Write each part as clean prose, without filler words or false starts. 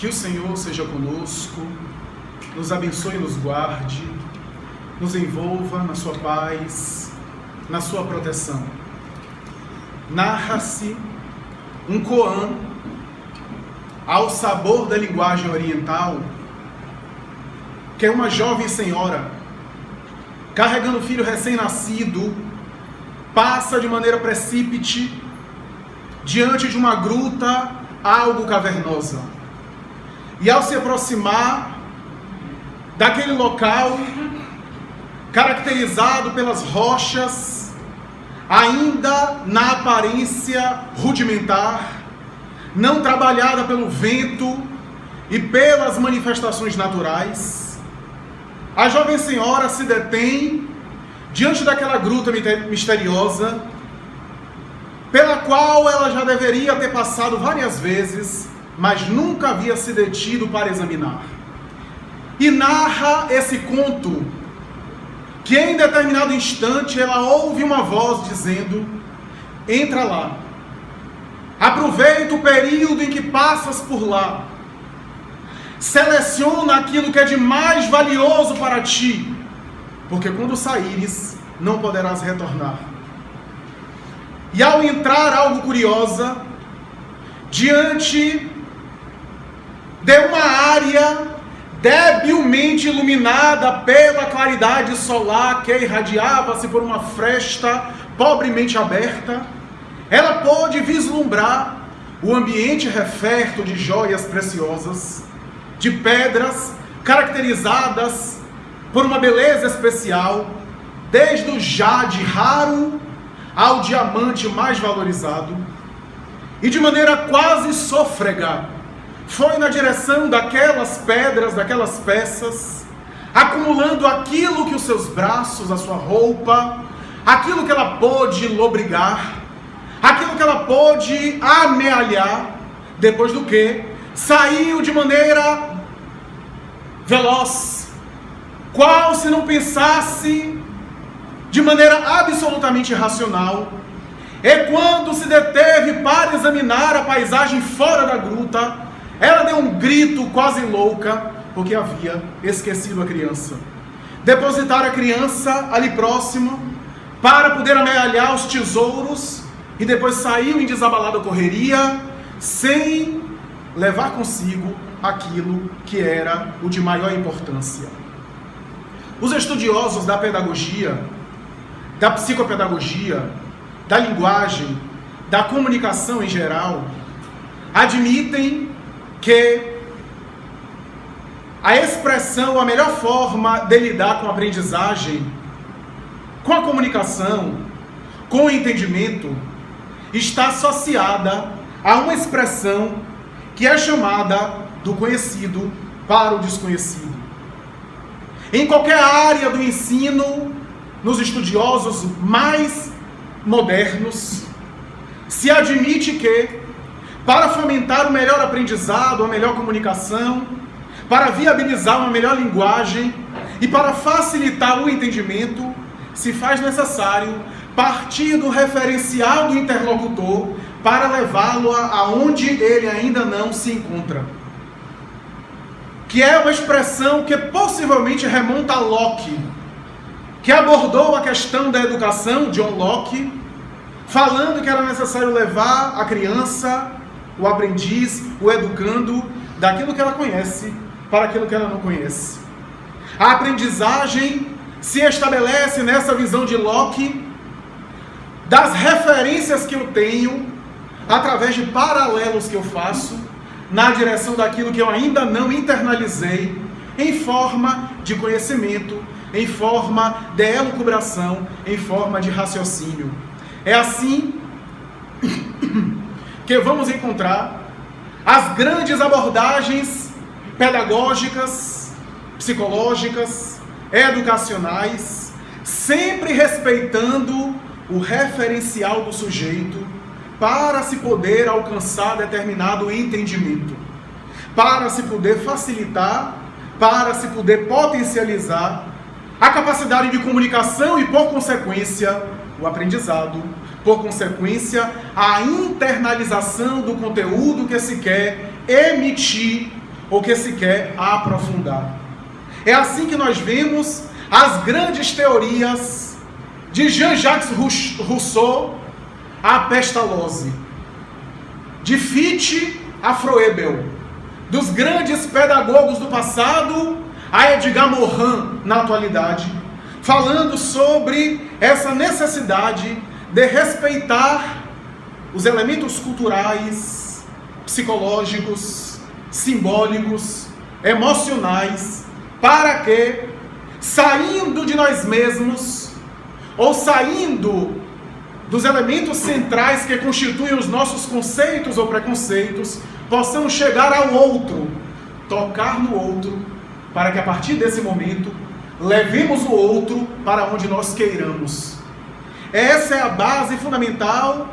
Que o Senhor seja conosco, nos abençoe e nos guarde, nos envolva na sua paz, na sua proteção. Narra-se um koan ao sabor da linguagem oriental, que é uma jovem senhora, carregando o filho recém-nascido, passa de maneira precípite diante de uma gruta algo cavernosa. E ao se aproximar daquele local, caracterizado pelas rochas, ainda na aparência rudimentar, não trabalhada pelo vento e pelas manifestações naturais, a jovem senhora se detém diante daquela gruta misteriosa, pela qual ela já deveria ter passado várias vezes, mas nunca havia se detido para examinar. E narra esse conto, que em determinado instante ela ouve uma voz dizendo: entra lá, aproveita o período em que passas por lá, seleciona aquilo que é de mais valioso para ti, porque quando saíres não poderás retornar. E ao entrar, algo curiosa, diante de uma área debilmente iluminada pela claridade solar que irradiava-se por uma fresta pobremente aberta, ela pôde vislumbrar o ambiente referto de joias preciosas, de pedras caracterizadas por uma beleza especial, desde o jade raro ao diamante mais valorizado, e de maneira quase sôfrega foi na direção daquelas pedras, daquelas peças, acumulando aquilo que os seus braços, a sua roupa, aquilo que ela pôde lobrigar, aquilo que ela pôde amealhar, depois do que saiu de maneira veloz, qual se não pensasse de maneira absolutamente racional. E quando se deteve para examinar a paisagem fora da gruta, ela deu um grito quase louca, porque havia esquecido a criança. Depositar a criança ali próximo, para poder amealhar os tesouros, e depois saiu em desabalada correria, sem levar consigo aquilo que era o de maior importância. Os estudiosos da pedagogia, da psicopedagogia, da linguagem, da comunicação em geral, admitem que a expressão, a melhor forma de lidar com a aprendizagem, com a comunicação, com o entendimento, está associada a uma expressão que é chamada do conhecido para o desconhecido. Em qualquer área do ensino, nos estudiosos mais modernos, se admite que, para fomentar o melhor aprendizado, a melhor comunicação, para viabilizar uma melhor linguagem e para facilitar o entendimento, se faz necessário partir do referencial do interlocutor para levá-lo aonde ele ainda não se encontra. Que é uma expressão que possivelmente remonta a Locke, que abordou a questão da educação, John Locke, falando que era necessário levar a criança, o aprendiz, o educando, daquilo que ela conhece para aquilo que ela não conhece. A aprendizagem se estabelece nessa visão de Locke, das referências que eu tenho, através de paralelos que eu faço, na direção daquilo que eu ainda não internalizei, em forma de conhecimento, em forma de elucubração, em forma de raciocínio. É assim que vamos encontrar as grandes abordagens pedagógicas, psicológicas, educacionais, sempre respeitando o referencial do sujeito para se poder alcançar determinado entendimento, para se poder facilitar, para se poder potencializar a capacidade de comunicação e, por consequência, o aprendizado, por consequência, a internalização do conteúdo que se quer emitir ou que se quer aprofundar. É assim que nós vemos as grandes teorias de Jean-Jacques Rousseau, a pestalose, de Fichte a Froebel, dos grandes pedagogos do passado a Edgar Morin na atualidade, falando sobre essa necessidade de respeitar os elementos culturais, psicológicos, simbólicos, emocionais, para que, saindo de nós mesmos, ou saindo dos elementos centrais que constituem os nossos conceitos ou preconceitos, possamos chegar ao outro, tocar no outro, para que a partir desse momento, levemos o outro para onde nós queiramos. Essa é a base fundamental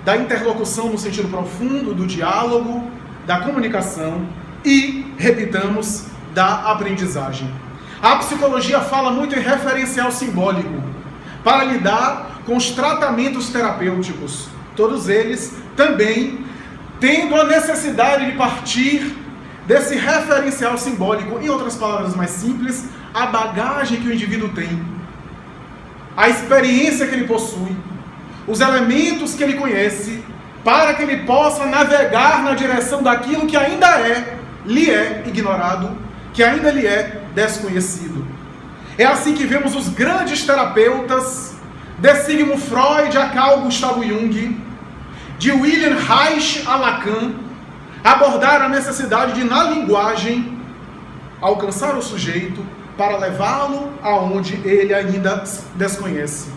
da interlocução no sentido profundo, do diálogo, da comunicação e, repitamos, da aprendizagem. A psicologia fala muito em referencial simbólico para lidar com os tratamentos terapêuticos, todos eles também tendo a necessidade de partir desse referencial simbólico, em outras palavras mais simples, a bagagem que o indivíduo tem, a experiência que ele possui, os elementos que ele conhece, para que ele possa navegar na direção daquilo que ainda lhe é ignorado, que ainda lhe é desconhecido. É assim que vemos os grandes terapeutas, de Sigmund Freud a Carl Gustav Jung, de Wilhelm Reich a Lacan, abordar a necessidade de, na linguagem, alcançar o sujeito para levá-lo aonde ele ainda desconhece.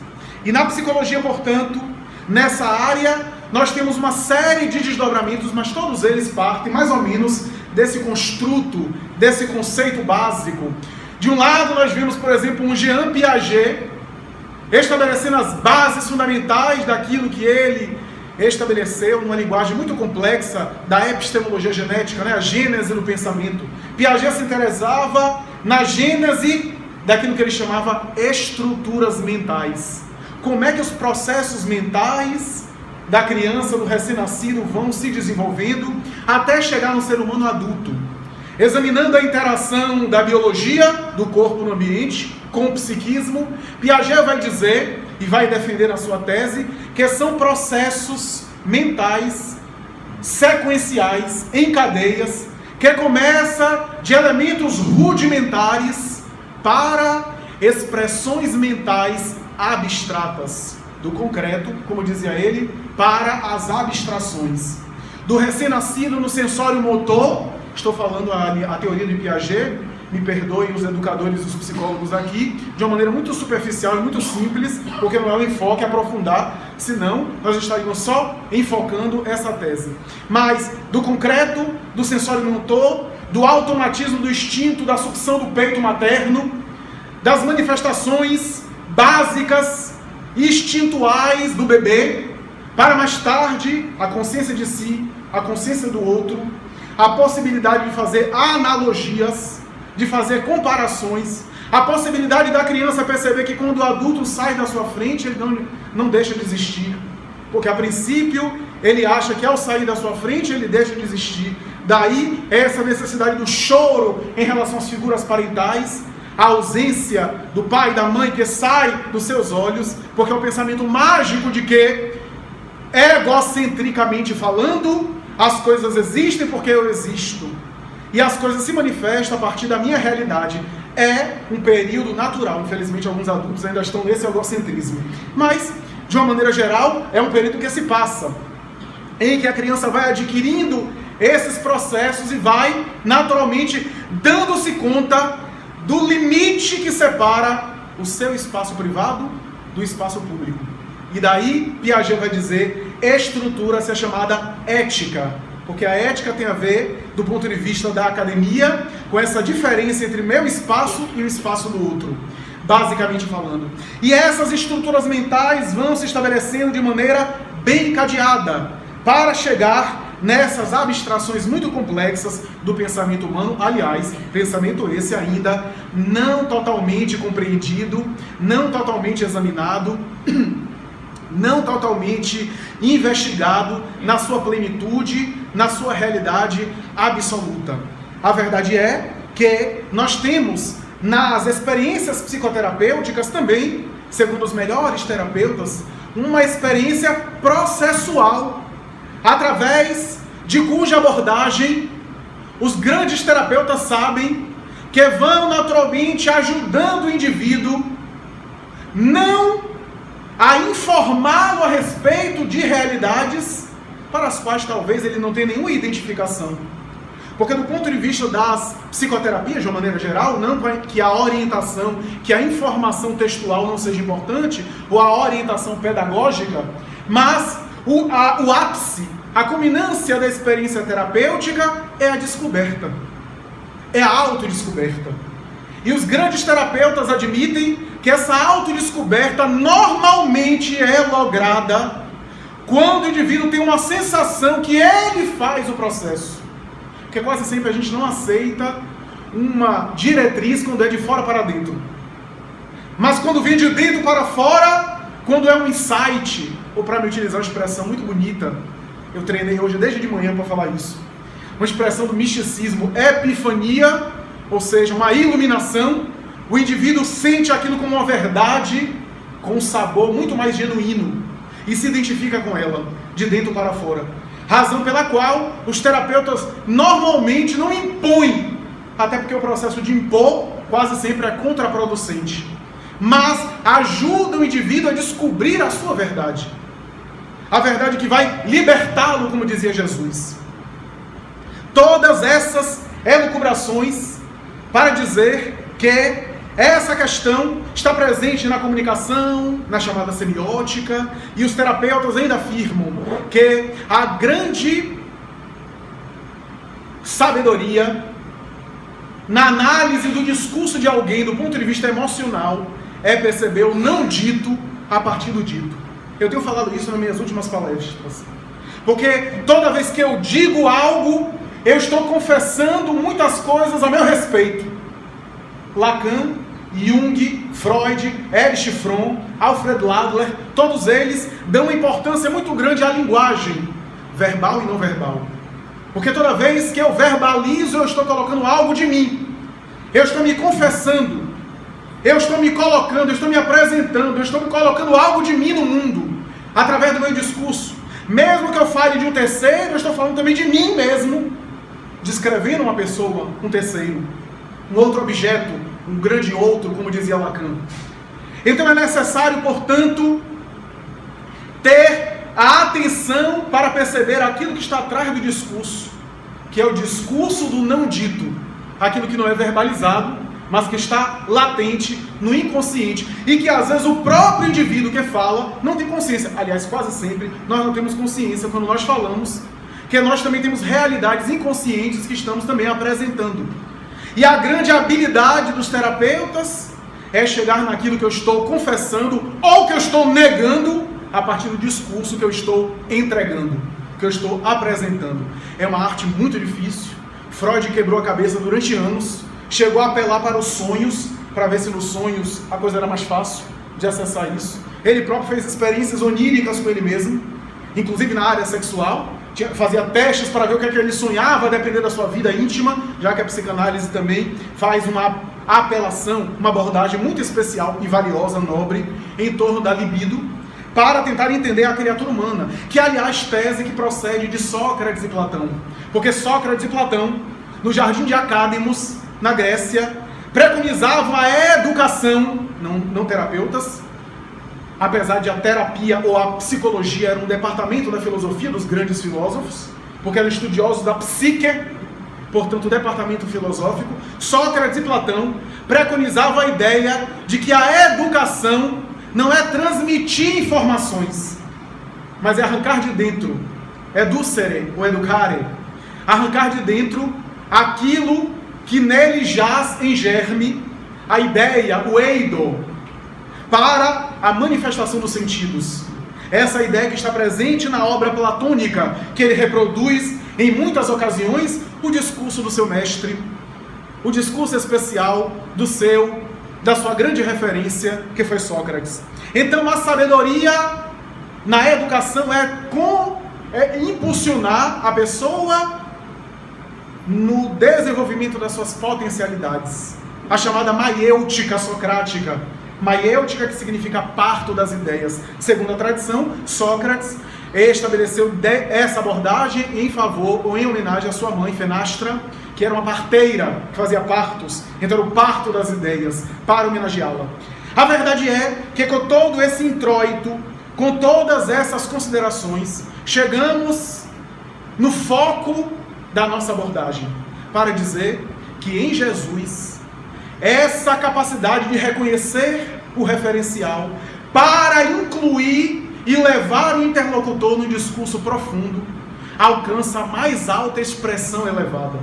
E na psicologia, portanto, nessa área, nós temos uma série de desdobramentos, mas todos eles partem mais ou menos desse construto, desse conceito básico. De um lado, nós vimos, por exemplo, um Jean Piaget, estabelecendo as bases fundamentais daquilo que ele estabeleceu numa linguagem muito complexa da epistemologia genética, a gênese do pensamento. Piaget se interessava na gênese daquilo que ele chamava estruturas mentais. Como é que os processos mentais da criança, do recém-nascido, vão se desenvolvendo até chegar no ser humano adulto. Examinando a interação da biologia do corpo no ambiente com o psiquismo, Piaget vai dizer e vai defender na sua tese que são processos mentais sequenciais, em cadeias, que começa de elementos rudimentares para expressões mentais abstratas, do concreto, como dizia ele, para as abstrações. Do recém-nascido no sensório motor, estou falando a teoria de Piaget, me perdoem os educadores e os psicólogos aqui, de uma maneira muito superficial e muito simples, porque não é o enfoque aprofundar, senão nós estaríamos só enfocando essa tese. Mas do concreto, do sensório motor, do automatismo do instinto, da sucção do peito materno, das manifestações básicas, instintuais do bebê, para mais tarde a consciência de si, a consciência do outro, a possibilidade de fazer analogias, de fazer comparações, a possibilidade da criança perceber que quando o adulto sai da sua frente, ele não deixa de existir, porque a princípio ele acha que ao sair da sua frente ele deixa de existir. Daí essa necessidade do choro em relação às figuras parentais, a ausência do pai e da mãe que sai dos seus olhos, porque é o pensamento mágico de que, egocentricamente falando, as coisas existem porque eu existo. E as coisas se manifestam a partir da minha realidade. É um período natural. Infelizmente, alguns adultos ainda estão nesse egocentrismo. Mas, de uma maneira geral, é um período que se passa, em que a criança vai adquirindo esses processos e vai, naturalmente, dando-se conta do limite que separa o seu espaço privado do espaço público. E daí, Piaget vai dizer, estrutura-se a chamada ética. Porque a ética tem a ver, do ponto de vista da academia, com essa diferença entre meu espaço e o espaço do outro, basicamente falando. E essas estruturas mentais vão se estabelecendo de maneira bem encadeada, para chegar nessas abstrações muito complexas do pensamento humano. Aliás, pensamento esse ainda não totalmente compreendido, não totalmente examinado, não totalmente investigado na sua plenitude, na sua realidade absoluta. A verdade é que nós temos nas experiências psicoterapêuticas também, segundo os melhores terapeutas, uma experiência processual, através de cuja abordagem os grandes terapeutas sabem que vão naturalmente ajudando o indivíduo não a informá-lo a respeito de realidades para as quais talvez ele não tenha nenhuma identificação. Porque do ponto de vista das psicoterapias, de uma maneira geral, não que a orientação, que a informação textual não seja importante, ou a orientação pedagógica, mas o ápice, a culminância da experiência terapêutica é a descoberta, é a autodescoberta. E os grandes terapeutas admitem que essa autodescoberta normalmente é lograda quando o indivíduo tem uma sensação que ele faz o processo. Porque quase sempre a gente não aceita uma diretriz quando é de fora para dentro. Mas quando vem de dentro para fora, quando é um insight, ou para me utilizar uma expressão muito bonita, eu treinei hoje desde de manhã para falar isso, uma expressão do misticismo, epifania, ou seja, uma iluminação, o indivíduo sente aquilo como uma verdade, com um sabor muito mais genuíno, e se identifica com ela, de dentro para fora. Razão pela qual os terapeutas normalmente não impõem, até porque o processo de impor quase sempre é contraproducente, mas ajuda o indivíduo a descobrir a sua verdade. A verdade que vai libertá-lo, como dizia Jesus. Todas essas elucubrações para dizer que essa questão está presente na comunicação, na chamada semiótica, e os terapeutas ainda afirmam que a grande sabedoria na análise do discurso de alguém do ponto de vista emocional é perceber o não dito a partir do dito. Eu tenho falado isso nas minhas últimas palestras. Porque toda vez que eu digo algo, eu estou confessando muitas coisas a meu respeito. Lacan, Jung, Freud, Erich Fromm, Alfred Adler, todos eles dão uma importância muito grande à linguagem, verbal e não verbal. Porque toda vez que eu verbalizo, eu estou colocando algo de mim. Eu estou me confessando. Eu estou me colocando, eu estou me apresentando, eu estou me colocando algo de mim no mundo, através do meu discurso. Mesmo que eu fale de um terceiro, eu estou falando também de mim mesmo, descrevendo uma pessoa, um terceiro, um outro objeto, um grande outro, como dizia Lacan. Então é necessário, portanto, ter a atenção para perceber aquilo que está atrás do discurso, que é o discurso do não dito, aquilo que não é verbalizado, mas que está latente no inconsciente, e que às vezes o próprio indivíduo que fala não tem consciência. Aliás, quase sempre nós não temos consciência quando nós falamos, que nós também temos realidades inconscientes que estamos também apresentando. E a grande habilidade dos terapeutas é chegar naquilo que eu estou confessando ou que eu estou negando a partir do discurso que eu estou entregando, que eu estou apresentando. É uma arte muito difícil. Freud quebrou a cabeça durante anos, chegou a apelar para os sonhos, para ver se nos sonhos a coisa era mais fácil de acessar isso. Ele próprio fez experiências oníricas com ele mesmo, inclusive na área sexual. Fazia testes para ver o que é que ele sonhava, a depender da sua vida íntima, já que a psicanálise também faz uma apelação, uma abordagem muito especial e valiosa, nobre, em torno da libido, para tentar entender a criatura humana, que aliás tese que procede de Sócrates e Platão, porque Sócrates e Platão, no Jardim de Academos, na Grécia, preconizavam a educação, não terapeutas, apesar de a terapia ou a psicologia era um departamento da filosofia dos grandes filósofos, porque eram estudiosos da psique, portanto o departamento filosófico, Sócrates e Platão preconizavam a ideia de que a educação não é transmitir informações, mas é arrancar de dentro, educere ou educare, arrancar de dentro aquilo que nele jaz em germe, a ideia, o eido, para a manifestação dos sentidos. Essa ideia que está presente na obra platônica, que ele reproduz em muitas ocasiões o discurso do seu mestre, o discurso especial da sua grande referência, que foi Sócrates. Então a sabedoria na educação é impulsionar a pessoa no desenvolvimento das suas potencialidades. A chamada maiêutica socrática. Maiêutica, que significa parto das ideias. Segundo a tradição, Sócrates estabeleceu essa abordagem em favor ou em homenagem à sua mãe, Fenastra, que era uma parteira, que fazia partos. Então era o parto das ideias, para homenageá-la. A verdade é que com todo esse introito, com todas essas considerações, chegamos no foco da nossa abordagem, para dizer que em Jesus, essa capacidade de reconhecer o referencial para incluir e levar o interlocutor num discurso profundo, alcança a mais alta expressão elevada.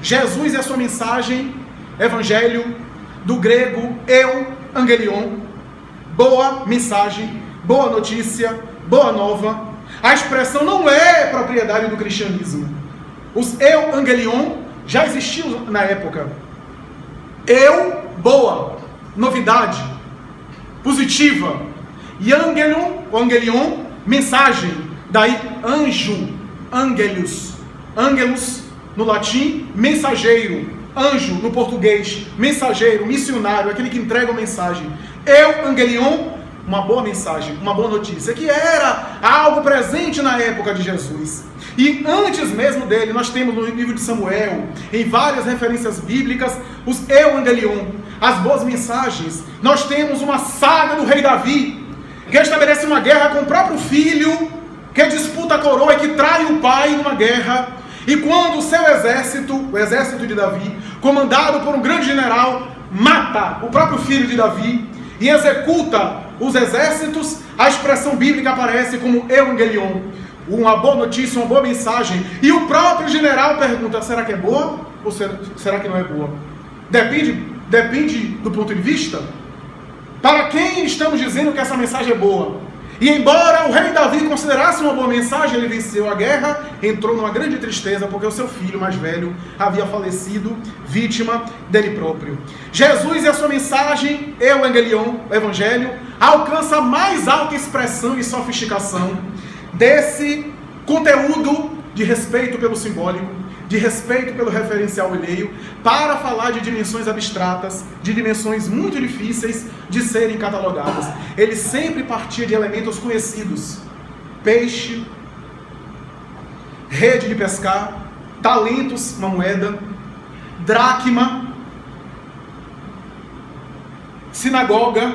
Jesus e a sua mensagem, evangelho, do grego euangelion, boa mensagem, boa notícia, boa nova. A expressão não é propriedade do cristianismo. Os euangelion já existiam na época. Boa, novidade, positiva. E angelion, mensagem. Daí anjo, angelus. Angelus no latim, mensageiro. Anjo no português, mensageiro, missionário, aquele que entrega a mensagem. Euangelion, uma boa mensagem, uma boa notícia, que era algo presente na época de Jesus. E antes mesmo dele, nós temos no livro de Samuel, em várias referências bíblicas, os euangelion, as boas mensagens. Nós temos uma saga do rei Davi, que estabelece uma guerra com o próprio filho, que disputa a coroa e que trai o pai numa guerra. E quando o seu exército, o exército de Davi, comandado por um grande general, mata o próprio filho de Davi e executa os exércitos, a expressão bíblica aparece como euangelion, uma boa notícia, uma boa mensagem. E o próprio general pergunta, será que é boa ou será que não é boa? Depende do ponto de vista. Para quem estamos dizendo que essa mensagem é boa? E embora o rei Davi considerasse uma boa mensagem, ele venceu a guerra, entrou numa grande tristeza, porque o seu filho mais velho havia falecido, vítima dele próprio. Jesus e a sua mensagem, euangelion, o evangelho, alcança a mais alta expressão e sofisticação desse conteúdo de respeito pelo simbólico, de respeito pelo referencial alheio, para falar de dimensões abstratas, de dimensões muito difíceis de serem catalogadas. Ele sempre partia de elementos conhecidos: peixe, rede de pescar, talentos, uma moeda, dracma, sinagoga,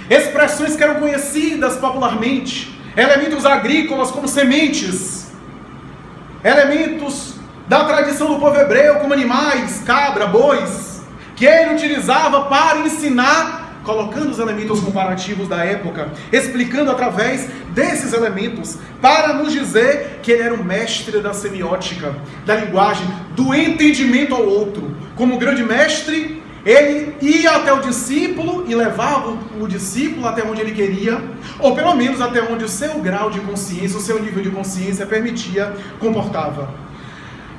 expressões que eram conhecidas popularmente, elementos agrícolas como sementes, elementos da tradição do povo hebreu, como animais, cabra, bois, que ele utilizava para ensinar, colocando os elementos comparativos da época, explicando através desses elementos, para nos dizer que ele era o mestre da semiótica, da linguagem, do entendimento ao outro. Como grande mestre, ele ia até o discípulo e levava o discípulo até onde ele queria, ou pelo menos até onde o seu grau de consciência, o seu nível de consciência permitia, comportava.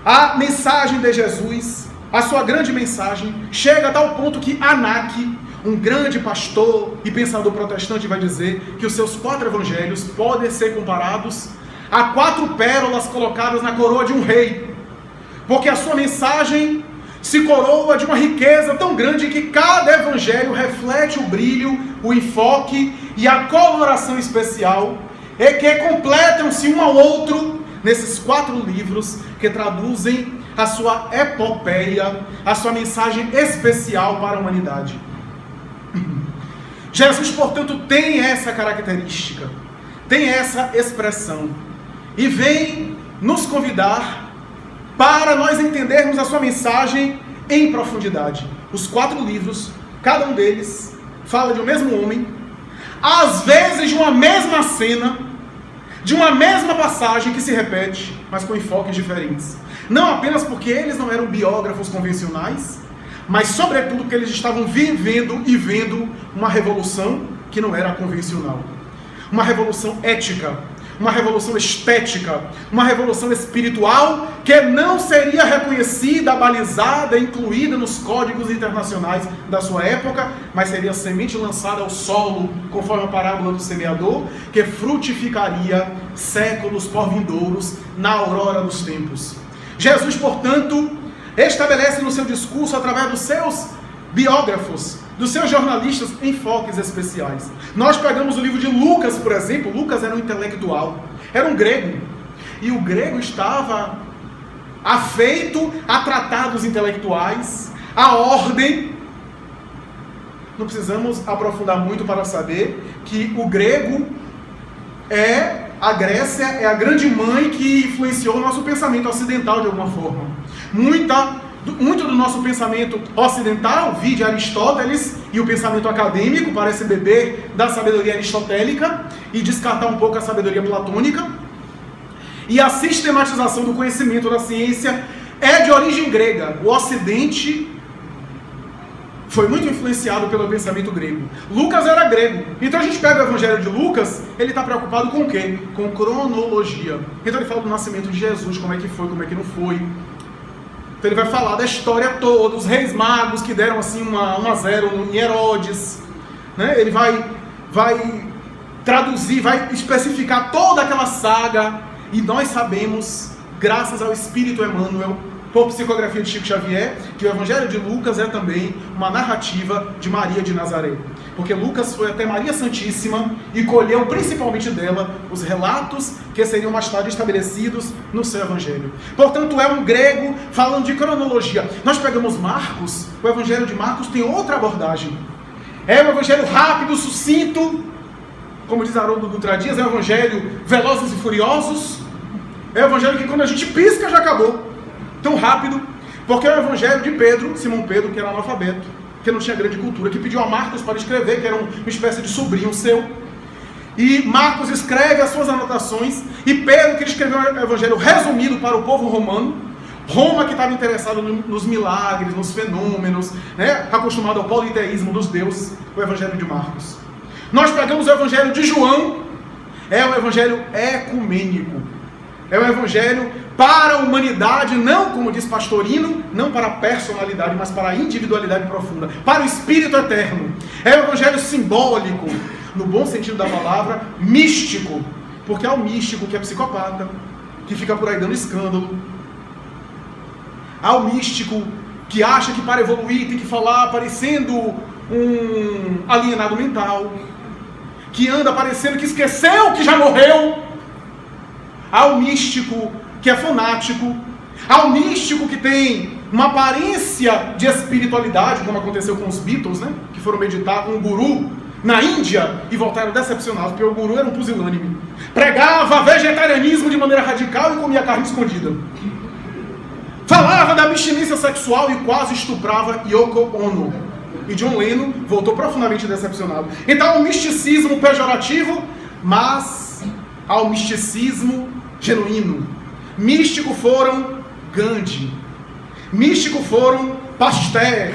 A mensagem de Jesus, a sua grande mensagem, chega a tal ponto que Anak, um grande pastor e pensador protestante, vai dizer que os seus 4 evangelhos podem ser comparados a 4 pérolas colocadas na coroa de um rei, porque a sua mensagem se coroa de uma riqueza tão grande que cada evangelho reflete o brilho, o enfoque e a coloração especial, e que completam-se um ao outro nesses 4 livros que traduzem a sua epopeia, a sua mensagem especial para a humanidade. Jesus, portanto, tem essa característica, tem essa expressão, e vem nos convidar para nós entendermos a sua mensagem em profundidade. Os 4 livros, cada um deles, fala de um mesmo homem, às vezes de uma mesma cena, de uma mesma passagem que se repete, mas com enfoques diferentes. Não apenas porque eles não eram biógrafos convencionais, mas sobretudo porque eles estavam vivendo e vendo uma revolução que não era convencional. Uma revolução ética, uma revolução estética, uma revolução espiritual que não seria reconhecida, balizada, incluída nos códigos internacionais da sua época, mas seria a semente lançada ao solo, conforme a parábola do semeador, que frutificaria séculos por vindouros na aurora dos tempos. Jesus, portanto, estabelece no seu discurso, através dos seus biógrafos, dos seus jornalistas, enfoques especiais. Nós pegamos o livro de Lucas, por exemplo. Lucas era um intelectual, era um grego. E o grego estava afeito a tratados intelectuais, a ordem. Não precisamos aprofundar muito para saber que o grego a Grécia é a grande mãe que influenciou o nosso pensamento ocidental de alguma forma. Muito do nosso pensamento ocidental, vide Aristóteles, e o pensamento acadêmico parece beber da sabedoria aristotélica e descartar um pouco a sabedoria platônica. E a sistematização do conhecimento da ciência é de origem grega. O Ocidente foi muito influenciado pelo pensamento grego. Lucas era grego. Então a gente pega o Evangelho de Lucas, ele está preocupado com o quê? Com cronologia. Então ele fala do nascimento de Jesus, como é que foi, como é que não foi. Então ele vai falar da história toda, os reis magos que deram assim 1-0 em Herodes. Né? Ele vai traduzir, vai especificar toda aquela saga. E nós sabemos, graças ao Espírito Emmanuel, por psicografia de Chico Xavier, que o Evangelho de Lucas é também uma narrativa de Maria de Nazaré. Porque Lucas foi até Maria Santíssima e colheu principalmente dela os relatos que seriam mais tarde estabelecidos no seu Evangelho. Portanto, é um grego falando de cronologia. Nós pegamos Marcos, o Evangelho de Marcos tem outra abordagem. É um Evangelho rápido, sucinto, como diz Haroldo Dutra Dias, é um Evangelho velozes e furiosos. É um Evangelho que quando a gente pisca já acabou. Tão rápido, porque é o Evangelho de Pedro, Simão Pedro, que era analfabeto, que não tinha grande cultura, que pediu a Marcos para escrever, que era uma espécie de sobrinho seu. E Marcos escreve as suas anotações, e Pedro, que escreveu um Evangelho resumido para o povo romano, Roma, que estava interessado nos milagres, nos fenômenos, né, acostumado ao politeísmo dos deuses, o Evangelho de Marcos. Nós pegamos o Evangelho de João, é um Evangelho ecumênico, é um Evangelho para a humanidade, não, como diz Pastorino, não para a personalidade, mas para a individualidade profunda, para o Espírito Eterno. É um Evangelho simbólico, no bom sentido da palavra, místico, porque é o místico que é psicopata, que fica por aí dando escândalo. Há o místico que acha que para evoluir tem que falar parecendo um alienado mental, que anda parecendo que esqueceu que já morreu. Há o místico que é fanático, há o místico que tem uma aparência de espiritualidade, como aconteceu com os Beatles, né? Que foram meditar com um guru na Índia e voltaram decepcionados, porque o guru era um pusilânime. Pregava vegetarianismo de maneira radical e comia carne escondida. Falava da abstinência sexual e quase estuprava Yoko Ono. E John Lennon voltou profundamente decepcionado. Então há um misticismo pejorativo, mas há um misticismo genuíno. Místico foram Gandhi, místico foram Pasteur,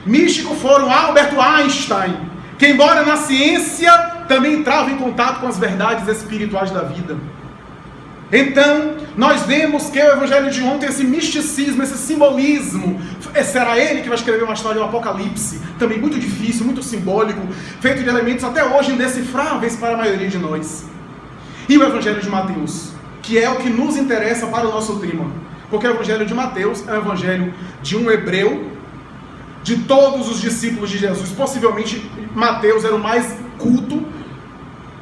místico foram Albert Einstein, que embora na ciência também entrava em contato com as verdades espirituais da vida. Então, nós vemos que o Evangelho de ontem, esse misticismo, esse simbolismo, será ele que vai escrever uma história do Apocalipse, também muito difícil, muito simbólico, feito de elementos até hoje indecifráveis para a maioria de nós. E o Evangelho de Mateus, que é o que nos interessa para o nosso tema, porque o Evangelho de Mateus é o Evangelho de um hebreu, de todos os discípulos de Jesus. Possivelmente Mateus era o mais culto.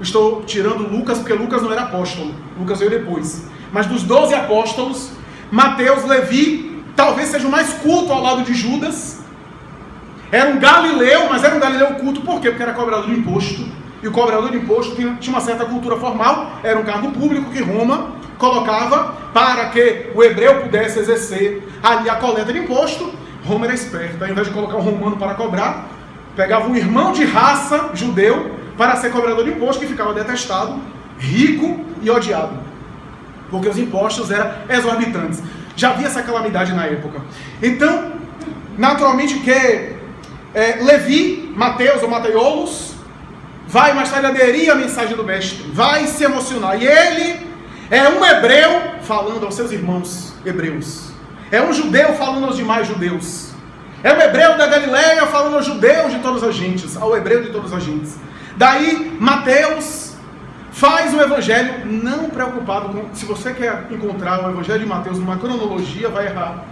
Estou tirando Lucas, porque Lucas não era apóstolo, Lucas veio depois. Mas dos 12 apóstolos, Mateus, Levi, talvez seja o mais culto ao lado de Judas. Era um galileu, mas era um galileu culto, por quê? Porque era cobrador de imposto. E o cobrador de imposto tinha uma certa cultura formal, era um cargo público que Roma colocava para que o hebreu pudesse exercer ali a coleta de imposto. Roma era esperta, ao invés de colocar um romano para cobrar, pegava um irmão de raça judeu para ser cobrador de imposto, que ficava detestado, rico e odiado, porque os impostos eram exorbitantes. Já havia essa calamidade na época. Então, naturalmente que Levi, Mateus ou Mateiolus, vai mais tarde aderir à mensagem do mestre, vai se emocionar. E ele é um hebreu falando aos seus irmãos hebreus. É um judeu falando aos demais judeus. É um hebreu da Galileia falando aos judeus de todas as gentes, ao hebreu de todas as gentes. Daí, Mateus faz o evangelho não preocupado com... Se você quer encontrar o evangelho de Mateus numa cronologia, vai errar.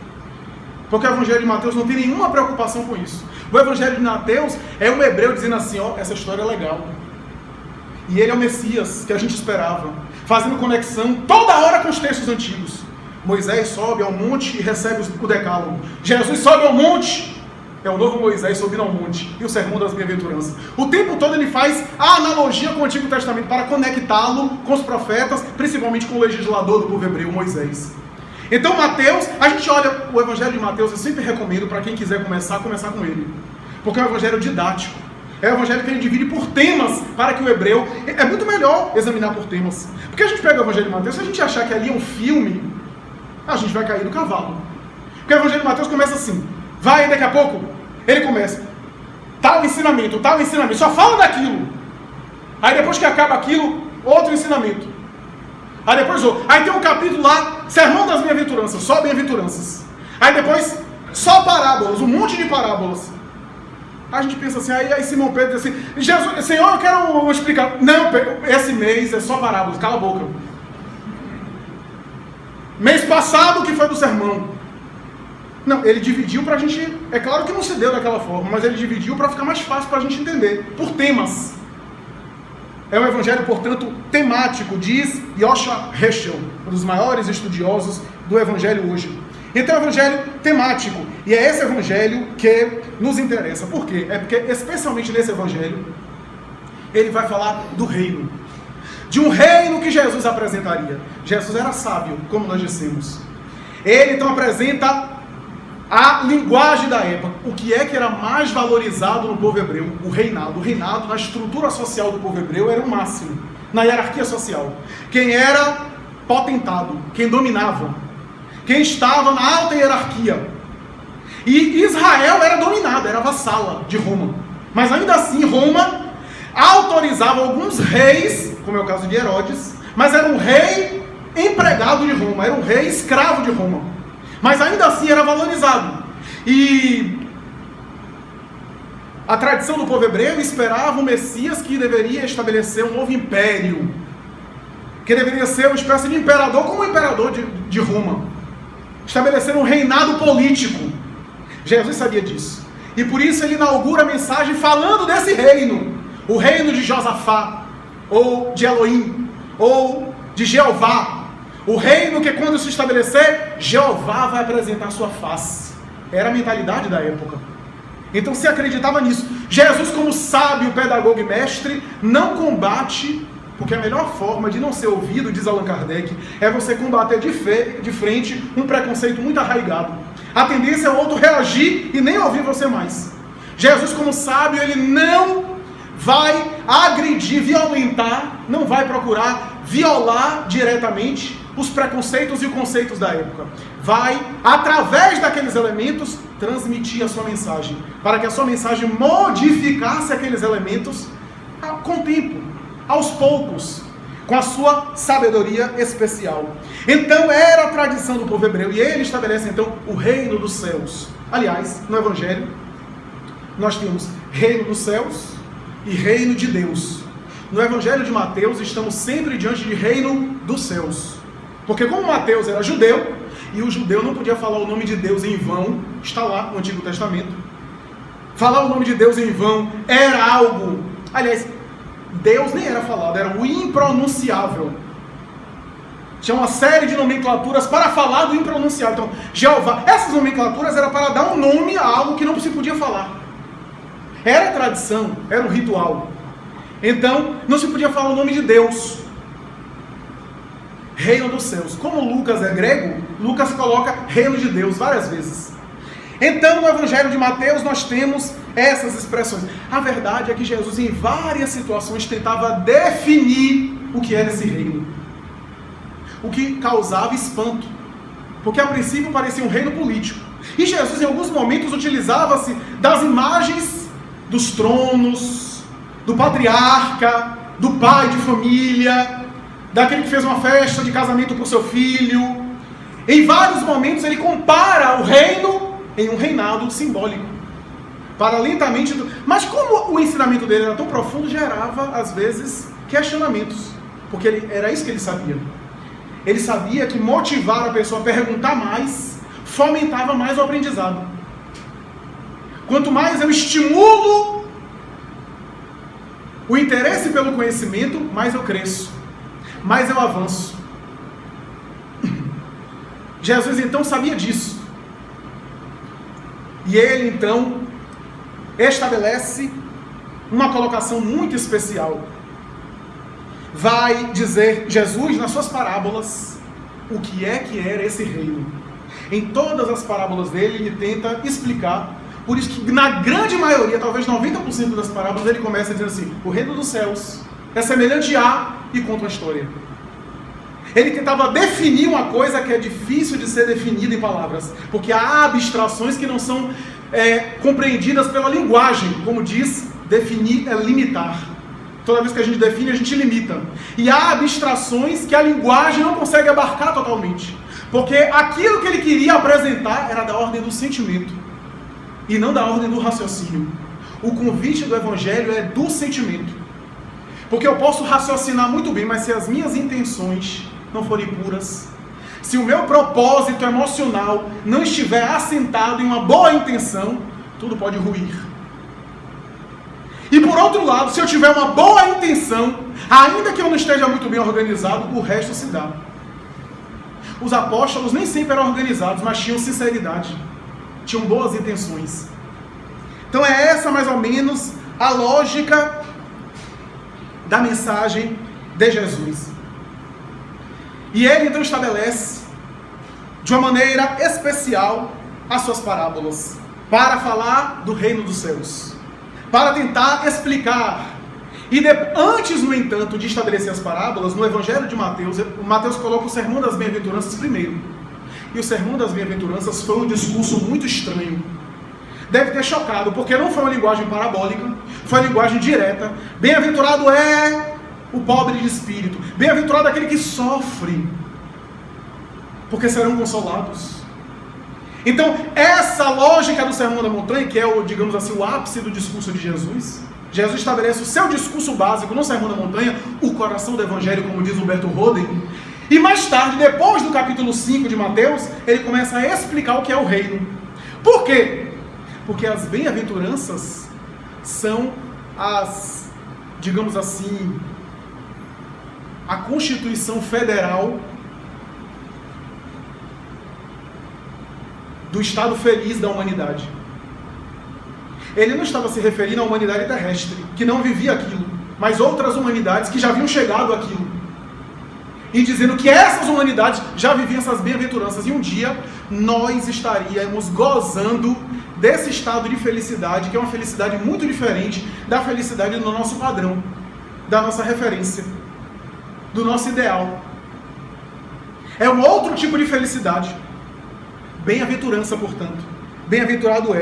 Porque o evangelho de Mateus não tem nenhuma preocupação com isso. O evangelho de Mateus é um hebreu dizendo assim, ó, essa história é legal. E ele é o Messias que a gente esperava, fazendo conexão toda hora com os textos antigos. Moisés sobe ao monte e recebe o decálogo. Jesus sobe ao monte, é o novo Moisés subindo ao monte. E o sermão das bem-aventuranças. O tempo todo ele faz a analogia com o Antigo Testamento para conectá-lo com os profetas, principalmente com o legislador do povo hebreu, Moisés. Então Mateus, a gente olha o evangelho de Mateus, eu sempre recomendo para quem quiser começar com ele. Porque é um evangelho didático. É o evangelho que ele divide por temas, para que o hebreu... É muito melhor examinar por temas. Porque a gente pega o evangelho de Mateus, se a gente achar que ali é um filme, a gente vai cair do cavalo. Porque o evangelho de Mateus começa assim, vai, daqui a pouco, ele começa, tal ensinamento, só fala daquilo. Aí depois que acaba aquilo, outro ensinamento. Aí depois outro. Aí tem um capítulo lá, sermão das bem-aventuranças, só bem-aventuranças. Aí depois, só parábolas, um monte de parábolas. A gente pensa assim, aí Simão Pedro diz assim, Jesus, Senhor, eu quero explicar. Não, esse mês é só parábolas, cala a boca. Mês passado que foi do sermão. Não, ele dividiu pra gente, é claro que não se deu daquela forma, mas ele dividiu para ficar mais fácil pra gente entender, por temas. É um evangelho, portanto, temático, diz Joshua Heschel, um dos maiores estudiosos do evangelho hoje. Então é um evangelho temático, e é esse evangelho que nos interessa. Por quê? É porque, especialmente nesse evangelho, ele vai falar do reino. De um reino que Jesus apresentaria. Jesus era sábio, como nós dissemos. Ele então apresenta a linguagem da época. O que é que era mais valorizado no povo hebreu? O reinado. O reinado, na estrutura social do povo hebreu, era o máximo. Na hierarquia social. Quem era potentado, quem dominava, quem estava na alta hierarquia. E Israel era dominada, era vassala de Roma. Mas ainda assim, Roma autorizava alguns reis, como é o caso de Herodes, mas era um rei empregado de Roma, era um rei escravo de Roma. Mas ainda assim era valorizado. E a tradição do povo hebreu esperava um Messias que deveria estabelecer um novo império, que deveria ser uma espécie de imperador, como o imperador de Roma, estabelecer um reinado político. Jesus sabia disso. E por isso ele inaugura a mensagem falando desse reino. O reino de Josafá, ou de Elohim, ou de Jeová. O reino que quando se estabelecer, Jeová vai apresentar sua face. Era a mentalidade da época. Então se acreditava nisso. Jesus, como sábio, pedagogo e mestre, não combate, porque a melhor forma de não ser ouvido, diz Allan Kardec, é você combater de frente um preconceito muito arraigado. A tendência é o outro reagir e nem ouvir você mais. Jesus, como sábio, ele não vai agredir, violentar, não vai procurar violar diretamente os preconceitos e os conceitos da época. Vai, através daqueles elementos, transmitir a sua mensagem, para que a sua mensagem modificasse aqueles elementos com o tempo, aos poucos, com a sua sabedoria especial. Então era a tradição do povo hebreu, e ele estabelece então o reino dos céus. Aliás, no Evangelho, nós temos reino dos céus e reino de Deus. No Evangelho de Mateus, estamos sempre diante de reino dos céus. Porque como Mateus era judeu, e o judeu não podia falar o nome de Deus em vão, está lá no Antigo Testamento. Falar o nome de Deus em vão era algo... Aliás, Deus nem era falado, era o impronunciável. Tinha uma série de nomenclaturas para falar do impronunciável. Então, Jeová, essas nomenclaturas eram para dar um nome a algo que não se podia falar. Era a tradição, era o ritual. Então, não se podia falar o nome de Deus. Reino dos céus. Como Lucas é grego, Lucas coloca reino de Deus várias vezes. Então, no Evangelho de Mateus, nós temos essas expressões. A verdade é que Jesus, em várias situações, tentava definir o que era esse reino. O que causava espanto. Porque, a princípio, parecia um reino político. E Jesus, em alguns momentos, utilizava-se das imagens dos tronos, do patriarca, do pai de família, daquele que fez uma festa de casamento para o seu filho. Em vários momentos, ele compara o reino em um reinado simbólico. Para lentamente... Mas como o ensinamento dele era tão profundo, gerava, às vezes, questionamentos. Porque era isso que ele sabia. Ele sabia que motivar a pessoa a perguntar mais fomentava mais o aprendizado. Quanto mais eu estimulo o interesse pelo conhecimento, mais eu cresço, mais eu avanço. Jesus então sabia disso. E ele então estabelece uma colocação muito especial. Vai dizer Jesus nas suas parábolas o que era esse reino. Em todas as parábolas dele, ele tenta explicar. Por isso que na grande maioria, talvez 90% das parábolas, ele começa dizendo assim: o reino dos céus é semelhante a, e conta uma história. Ele tentava definir uma coisa que é difícil de ser definida em palavras, porque há abstrações que não são compreendidas pela linguagem. Como diz, definir é limitar. Toda vez que a gente define, a gente limita. E há abstrações que a linguagem não consegue abarcar totalmente, porque aquilo que ele queria apresentar era da ordem do sentimento e não da ordem do raciocínio. O convite do Evangelho é do sentimento, porque eu posso raciocinar muito bem, mas se as minhas intenções não forem puras, se o meu propósito emocional não estiver assentado em uma boa intenção, tudo pode ruir. E por outro lado, se eu tiver uma boa intenção, ainda que eu não esteja muito bem organizado, o resto se dá. Os apóstolos nem sempre eram organizados, mas tinham sinceridade, tinham boas intenções. Então é essa mais ou menos a lógica da mensagem de Jesus. E ele então estabelece de uma maneira especial as suas parábolas para falar do reino dos céus, para tentar explicar. E antes, no entanto, de estabelecer as parábolas, no Evangelho de Mateus, Mateus coloca o Sermão das Bem-aventuranças primeiro. E o Sermão das Bem-aventuranças foi um discurso muito estranho. Deve ter chocado, porque não foi uma linguagem parabólica, foi uma linguagem direta. Bem-aventurado é o pobre de espírito, bem-aventurado é aquele que sofre, porque serão consolados. Então, essa lógica do Sermão da Montanha, que é digamos assim, o ápice do discurso de Jesus, Jesus estabelece o seu discurso básico no Sermão da Montanha, o coração do Evangelho, como diz Humberto Roden, e mais tarde, depois do capítulo 5 de Mateus, ele começa a explicar o que é o reino. Por quê? Porque as bem-aventuranças são as, digamos assim, a Constituição Federal do estado feliz da humanidade. Ele não estava se referindo à humanidade terrestre, que não vivia aquilo, mas outras humanidades que já haviam chegado àquilo. E dizendo que essas humanidades já viviam essas bem-aventuranças, e um dia nós estaríamos gozando desse estado de felicidade, que é uma felicidade muito diferente da felicidade do nosso padrão, da nossa referência, do nosso ideal. É um outro tipo de felicidade. Bem-aventurança, portanto. Bem-aventurado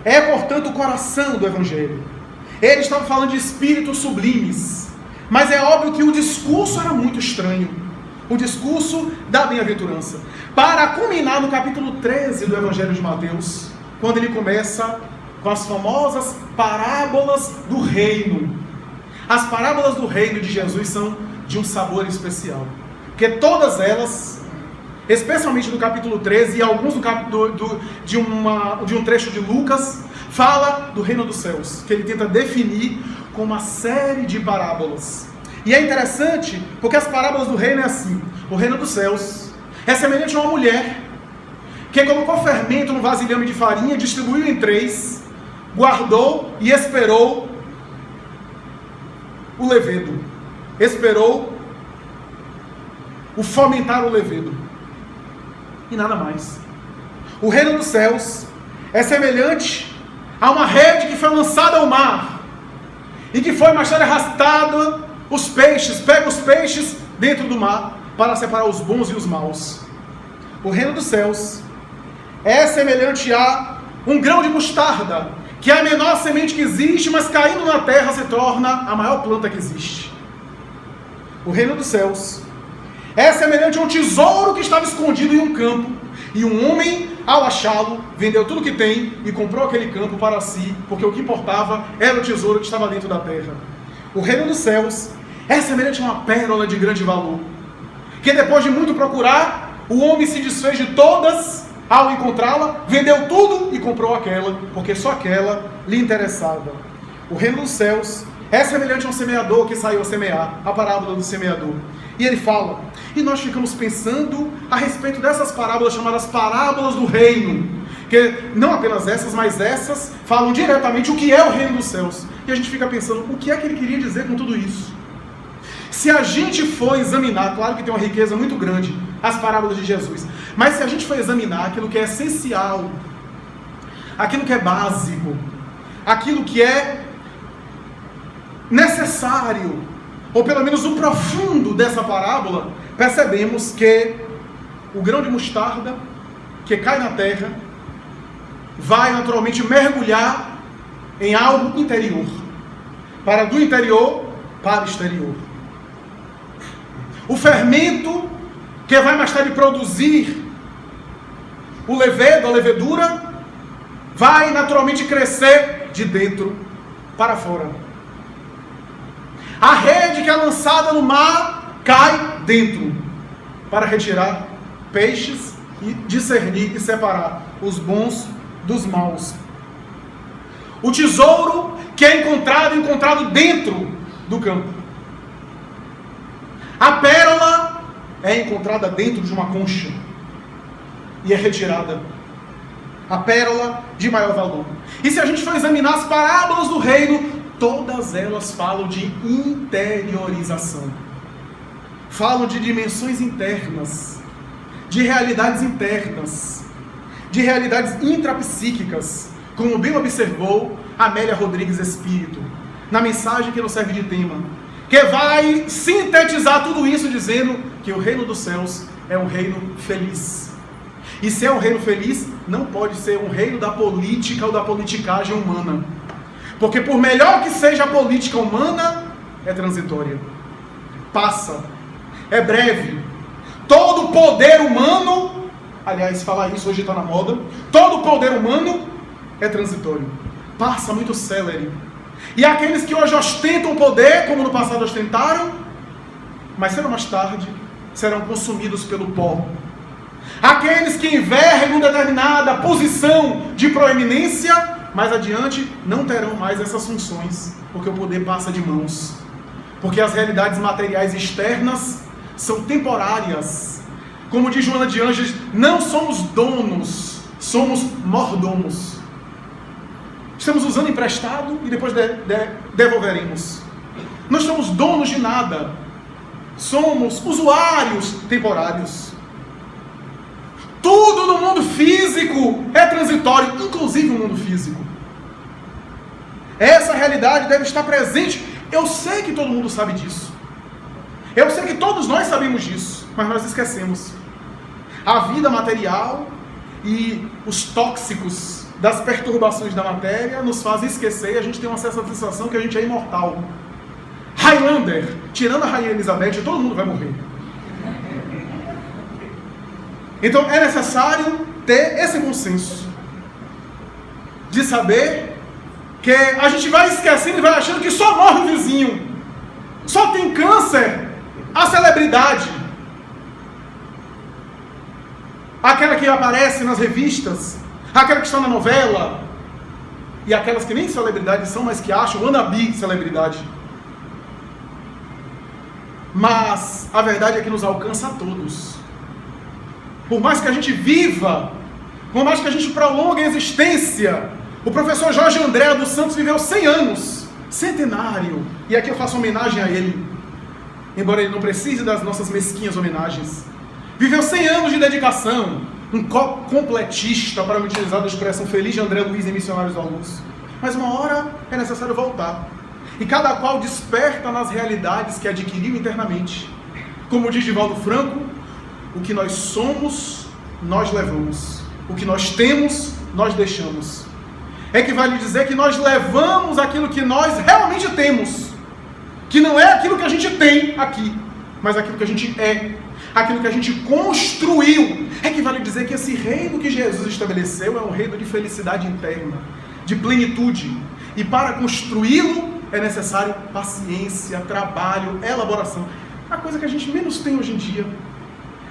é, portanto, o coração do Evangelho. Ele estava falando de espíritos sublimes, mas é óbvio que o discurso era muito estranho. O discurso da bem-aventurança. Para culminar no capítulo 13 do Evangelho de Mateus, quando ele começa com as famosas parábolas do reino. As parábolas do reino de Jesus são de um sabor especial, porque todas elas, especialmente no capítulo 13 e alguns de um trecho de Lucas, fala do reino dos céus, que ele tenta definir com uma série de parábolas. E é interessante, porque as parábolas do reino é assim: o reino dos céus é semelhante a uma mulher que colocou fermento num vasilhame de farinha, distribuiu em 3, guardou e esperou o levedo. Esperou o fomentar o levedo. E nada mais. O reino dos céus é semelhante a uma rede que foi lançada ao mar e que foi mais tarde arrastada os peixes, pega os peixes dentro do mar para separar os bons e os maus. O reino dos céus é semelhante a um grão de mostarda, que é a menor semente que existe, mas caindo na terra se torna a maior planta que existe. O reino dos céus é semelhante a um tesouro que estava escondido em um campo, e um homem, ao achá-lo, vendeu tudo que tem e comprou aquele campo para si, porque o que importava era o tesouro que estava dentro da terra. O reino dos céus é semelhante a uma pérola de grande valor, que depois de muito procurar, o homem se desfez de todas ao encontrá-la, vendeu tudo e comprou aquela, porque só aquela lhe interessava. O reino dos céus é semelhante a um semeador que saiu a semear, a parábola do semeador. E ele fala, e nós ficamos pensando a respeito dessas parábolas chamadas parábolas do reino, que não apenas essas, mas essas falam diretamente o que é o reino dos céus. E a gente fica pensando, o que é que ele queria dizer com tudo isso? Se a gente for examinar, claro que tem uma riqueza muito grande, as parábolas de Jesus, mas se a gente for examinar aquilo que é essencial, aquilo que é básico, aquilo que é necessário, ou pelo menos o profundo dessa parábola, percebemos que o grão de mostarda que cai na terra vai naturalmente mergulhar em algo interior, para do interior para o exterior. O fermento que vai mais tarde produzir o levedo, a levedura, vai naturalmente crescer de dentro para fora. A rede que é lançada no mar cai dentro para retirar peixes e discernir e separar os bons dos maus. O tesouro que é encontrado dentro do campo. A pérola é encontrada dentro de uma concha e é retirada. A pérola de maior valor. E se a gente for examinar as parábolas do reino, todas elas falam de interiorização. Falam de dimensões internas, de realidades internas, de realidades intrapsíquicas, como bem observou Amélia Rodrigues Espírito, na mensagem que nos serve de tema, que vai sintetizar tudo isso dizendo que o reino dos céus é um reino feliz. E se é um reino feliz, não pode ser um reino da política ou da politicagem humana. Porque por melhor que seja a política humana, é transitória. Passa. É breve. Todo poder humano, aliás, falar isso hoje está na moda, todo poder humano é transitório. Passa muito célere. E aqueles que hoje ostentam poder, como no passado ostentaram, mas cedo ou mais tarde, serão consumidos pelo pó. Aqueles que envergam determinada posição de proeminência, mais adiante não terão mais essas funções, porque o poder passa de mãos. Porque as realidades materiais externas são temporárias. Como diz Joana de Ângeles, não somos donos, somos mordomos. Estamos usando emprestado e depois devolveremos. Não somos donos de nada. Somos usuários temporários. Tudo no mundo físico é transitório, inclusive o mundo físico. Essa realidade deve estar presente. Eu sei que todo mundo sabe disso. Eu sei que todos nós sabemos disso, mas nós esquecemos. A vida material e os tóxicos das perturbações da matéria nos fazem esquecer, e a gente tem uma certa sensação que a gente é imortal. Highlander, tirando a Rainha Elizabeth, todo mundo vai morrer. Então é necessário ter esse bom senso de saber que a gente vai esquecendo e vai achando que só morre o vizinho, só tem câncer a celebridade, aquela que aparece nas revistas, aquela que está na novela, e aquelas que nem celebridades são, mas que acham wannabe celebridade. Mas a verdade é que nos alcança a todos. Por mais que a gente viva, por mais que a gente prolongue a existência, o professor Jorge André dos Santos viveu 100 anos, centenário, e aqui eu faço homenagem a ele, embora ele não precise das nossas mesquinhas homenagens. Viveu 100 anos de dedicação, um completista, para me utilizar a expressão feliz de André Luiz em Missionários da Luz. Mas uma hora é necessário voltar. E cada qual desperta nas realidades que adquiriu internamente. Como diz Divaldo Franco, o que nós somos, nós levamos. O que nós temos, nós deixamos. É que vale dizer que nós levamos aquilo que nós realmente temos. Que não é aquilo que a gente tem aqui, mas aquilo que a gente é. Aquilo que a gente construiu. É que vale dizer que esse reino que Jesus estabeleceu é um reino de felicidade interna, de plenitude. E para construí-lo, é necessário paciência, trabalho, elaboração. A coisa que a gente menos tem hoje em dia.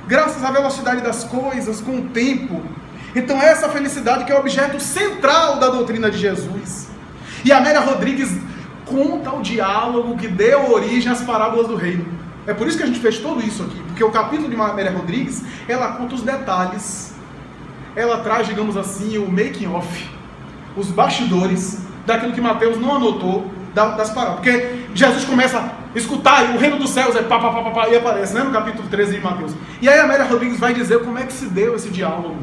Graças à velocidade das coisas, com o tempo. Então essa felicidade que é o objeto central da doutrina de Jesus. E a Amélia Rodrigues conta o diálogo que deu origem às parábolas do reino. É por isso que a gente fez tudo isso aqui. Porque o capítulo de Amélia Rodrigues, ela conta os detalhes. Ela traz, digamos assim, o making of, os bastidores daquilo que Mateus não anotou das parábolas. Porque Jesus começa a escutar, e o reino dos céus é pá, pá, pá, pá, e aparece, né, no capítulo 13 de Mateus. E aí a Amélia Rodrigues vai dizer como é que se deu esse diálogo.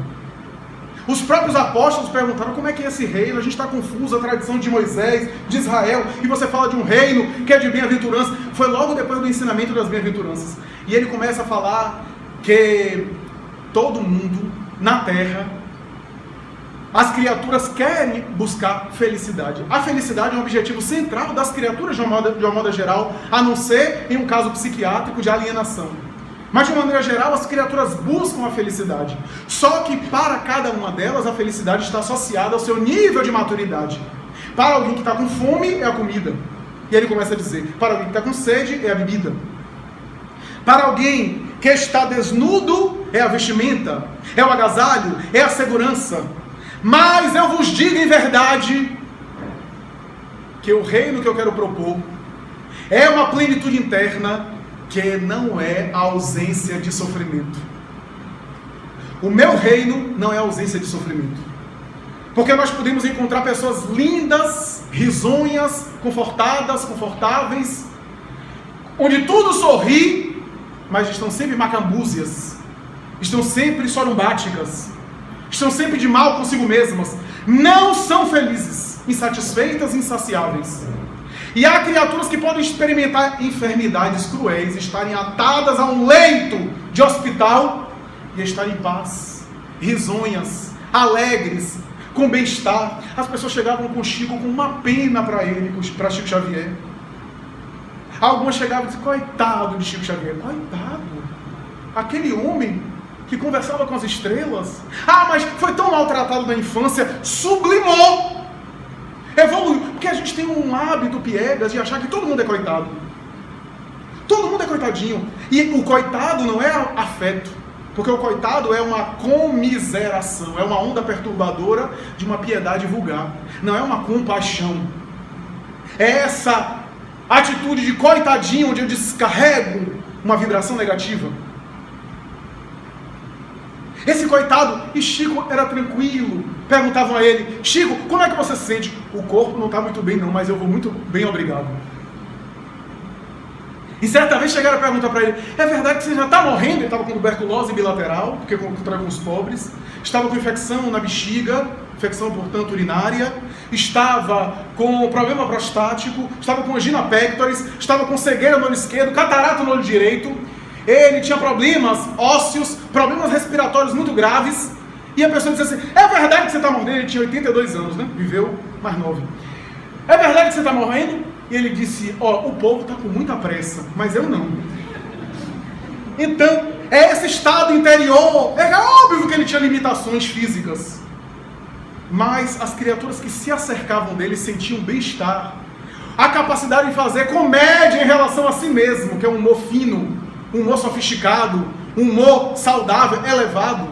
Os próprios apóstolos perguntaram como é que é esse reino, a gente está confuso, a tradição de Moisés, de Israel, e você fala de um reino que é de bem-aventurança. Foi logo depois do ensinamento das bem-aventuranças. E ele começa a falar que todo mundo na terra, as criaturas querem buscar felicidade. A felicidade é um objetivo central das criaturas de uma moda geral, a não ser em um caso psiquiátrico de alienação. Mas de uma maneira geral, as criaturas buscam a felicidade. Só que para cada uma delas, a felicidade está associada ao seu nível de maturidade. Para alguém que está com fome, é a comida. E ele começa a dizer, para alguém que está com sede, é a bebida. Para alguém que está desnudo, é a vestimenta, é o agasalho, é a segurança. Mas eu vos digo em verdade que o reino que eu quero propor é uma plenitude interna que não é a ausência de sofrimento. O meu reino não é a ausência de sofrimento. Porque nós podemos encontrar pessoas lindas, risonhas, confortadas, confortáveis, onde tudo sorri, mas estão sempre macambúzias, estão sempre sorumbáticas, estão sempre de mal consigo mesmas, não são felizes, insatisfeitas, insaciáveis. E há criaturas que podem experimentar enfermidades cruéis, estarem atadas a um leito de hospital e estarem em paz, risonhas, alegres, com bem-estar. As pessoas chegavam com Chico com uma pena para ele, para Chico Xavier. Algumas chegavam e diziam, coitado de Chico Xavier, coitado, aquele homem que conversava com as estrelas, mas foi tão maltratado na infância, sublimou, evoluiu, porque a gente tem um hábito piegas de achar que todo mundo é coitado, todo mundo é coitadinho, e o coitado não é afeto, porque o coitado é uma comiseração, é uma onda perturbadora de uma piedade vulgar, não é uma compaixão, é essa atitude de coitadinho, onde eu descarrego uma vibração negativa. Esse coitado, e Chico era tranquilo, perguntavam a ele, Chico, como é que você se sente? O corpo não está muito bem não, mas eu vou muito bem, obrigado. E certa vez chegaram a perguntar para ele, é verdade que você já está morrendo? Ele estava com tuberculose bilateral, porque encontraram com os pobres, estava com infecção na bexiga, infecção, portanto, urinária, estava com problema prostático, estava com angina pectoris, estava com cegueira no olho esquerdo, catarata no olho direito, ele tinha problemas ósseos, problemas respiratórios muito graves, e a pessoa disse assim, é verdade que você está morrendo? Ele tinha 82 anos, né? Viveu mais novo. É verdade que você está morrendo? E ele disse, o povo está com muita pressa, mas eu não. Então, é esse estado interior, é óbvio que ele tinha limitações físicas, mas as criaturas que se acercavam dele sentiam bem-estar, a capacidade de fazer comédia em relação a si mesmo, que é um humor fino, um humor sofisticado, um humor saudável, elevado,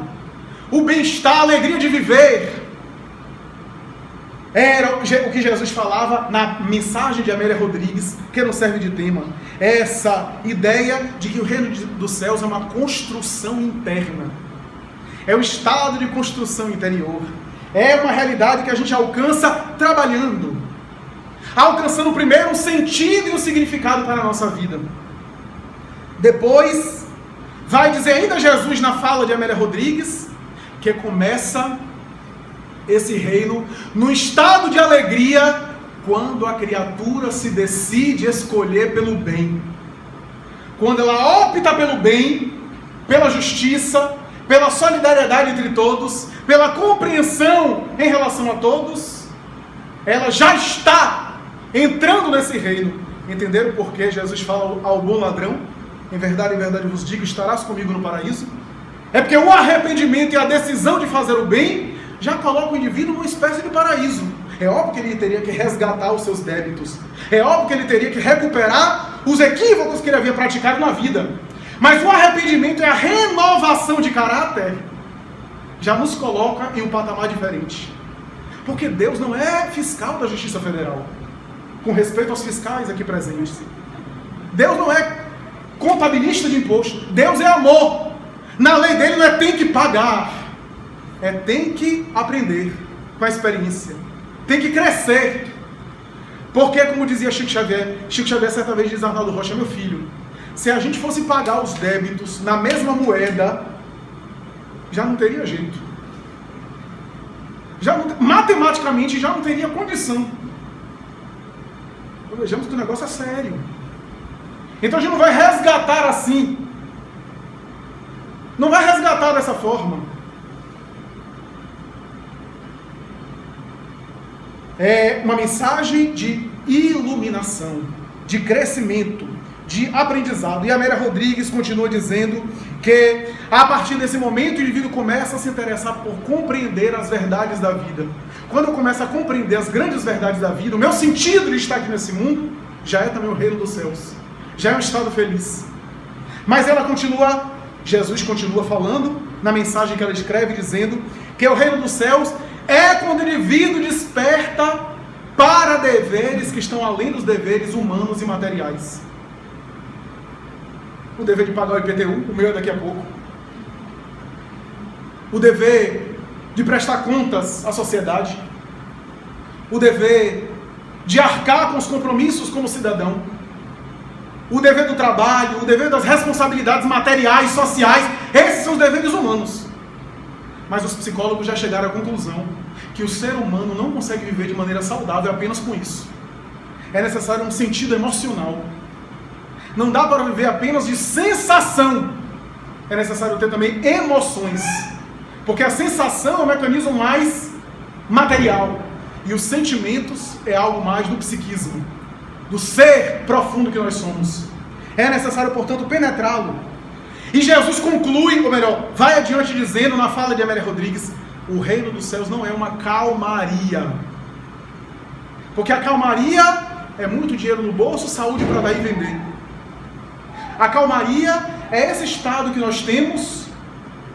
o bem-estar, a alegria de viver. Era o que Jesus falava na mensagem de Amélia Rodrigues, que não serve de tema. Essa ideia de que o reino dos céus é uma construção interna. É o estado de construção interior. É uma realidade que a gente alcança trabalhando. Alcançando primeiro um sentido e um significado para a nossa vida. Depois, vai dizer ainda Jesus na fala de Amélia Rodrigues, que começa esse reino no estado de alegria quando a criatura se decide escolher pelo bem. Quando ela opta pelo bem, pela justiça, pela solidariedade entre todos, pela compreensão em relação a todos, ela já está entrando nesse reino. Entenderam por que Jesus fala ao bom ladrão? Em verdade eu vos digo, estarás comigo no paraíso. É porque o arrependimento e a decisão de fazer o bem já coloca o indivíduo numa espécie de paraíso. É óbvio que ele teria que resgatar os seus débitos. É óbvio que ele teria que recuperar os equívocos que ele havia praticado na vida. Mas o arrependimento e a renovação de caráter já nos coloca em um patamar diferente. Porque Deus não é fiscal da Justiça Federal. Com respeito aos fiscais aqui presentes. Deus não é contabilista de imposto. Deus é amor. Na lei dele não é tem que pagar. É tem que aprender com a experiência. Tem que crescer. Porque, como dizia Chico Xavier certa vez diz Arnaldo Rocha, meu filho, se a gente fosse pagar os débitos na mesma moeda, já não teria jeito. Matematicamente já não teria condição. Então, vejamos que o negócio é sério. Então a gente não vai resgatar assim. Não vai resgatar dessa forma. É uma mensagem de iluminação, de crescimento, de aprendizado. E a Amélia Rodrigues continua dizendo que a partir desse momento o indivíduo começa a se interessar por compreender as verdades da vida. Quando eu começo a compreender as grandes verdades da vida, o meu sentido de estar aqui nesse mundo já é também o reino dos céus. Já é um estado feliz. Mas Jesus continua falando na mensagem que ela escreve, dizendo que o reino dos céus é quando o indivíduo desperta para deveres que estão além dos deveres humanos e materiais. O dever de pagar o IPTU, o meu é daqui a pouco. O dever de prestar contas à sociedade. O dever de arcar com os compromissos como cidadão. O dever do trabalho, o dever das responsabilidades materiais, sociais. Esses são os deveres humanos. Mas os psicólogos já chegaram à conclusão que o ser humano não consegue viver de maneira saudável apenas com isso. É necessário um sentido emocional. Não dá para viver apenas de sensação. É necessário ter também emoções. Porque a sensação é um mecanismo mais material. E os sentimentos é algo mais do psiquismo. Do ser profundo que nós somos. É necessário, portanto, penetrá-lo. E Jesus conclui, ou melhor, vai adiante dizendo na fala de Amélia Rodrigues, o reino dos céus não é uma calmaria. Porque a calmaria é muito dinheiro no bolso, saúde para dar e vender. A calmaria é esse estado que nós temos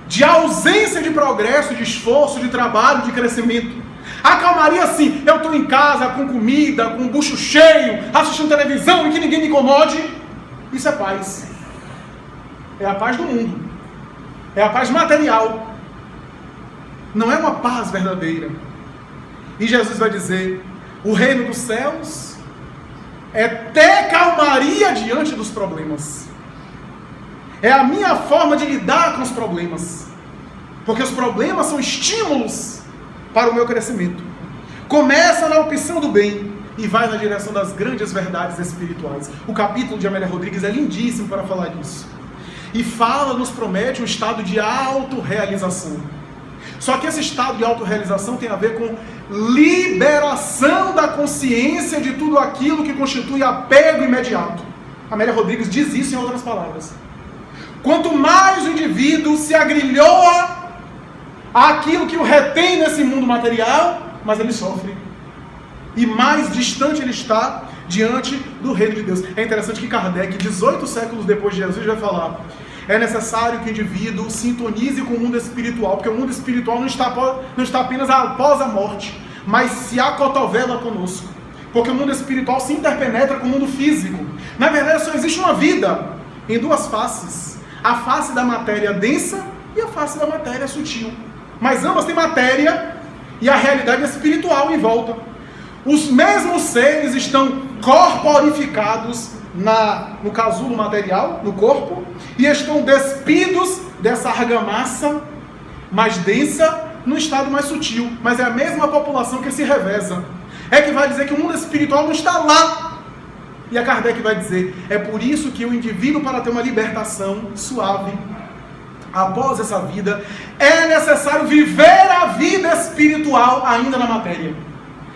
de ausência de progresso, de esforço, de trabalho, de crescimento. A calmaria, sim, eu estou em casa com comida, com o bucho cheio, assistindo televisão e que ninguém me incomode. Isso é paz. É a paz do mundo. É a paz material. Não é uma paz verdadeira. E Jesus vai dizer, o reino dos céus é ter calmaria diante dos problemas. É a minha forma de lidar com os problemas. Porque os problemas são estímulos para o meu crescimento. Começa na opção do bem e vai na direção das grandes verdades espirituais. O capítulo de Amélia Rodrigues é lindíssimo para falar disso. E nos promete um estado de autorrealização. Só que esse estado de autorrealização tem a ver com liberação da consciência de tudo aquilo que constitui apego imediato. Amélia Rodrigues diz isso em outras palavras. Quanto mais o indivíduo se agrilhoa àquilo que o retém nesse mundo material, mais ele sofre. E mais distante ele está diante do reino de Deus. É interessante que Kardec, 18 séculos depois de Jesus, vai falar: é necessário que o indivíduo sintonize com o mundo espiritual, porque o mundo espiritual não está apenas após a morte, mas se acotovela conosco. Porque o mundo espiritual se interpenetra com o mundo físico. Na verdade, só existe uma vida em duas faces. A face da matéria densa e a face da matéria sutil. Mas ambas têm matéria e a realidade espiritual em volta. Os mesmos seres estão corporificados no casulo material, no corpo, e estão despidos dessa argamassa mais densa no estado mais sutil. Mas é a mesma população que se reveza. É que vai dizer que o mundo espiritual não está lá. E a Kardec vai dizer, é por isso que o indivíduo, para ter uma libertação suave, após essa vida, é necessário viver a vida espiritual ainda na matéria.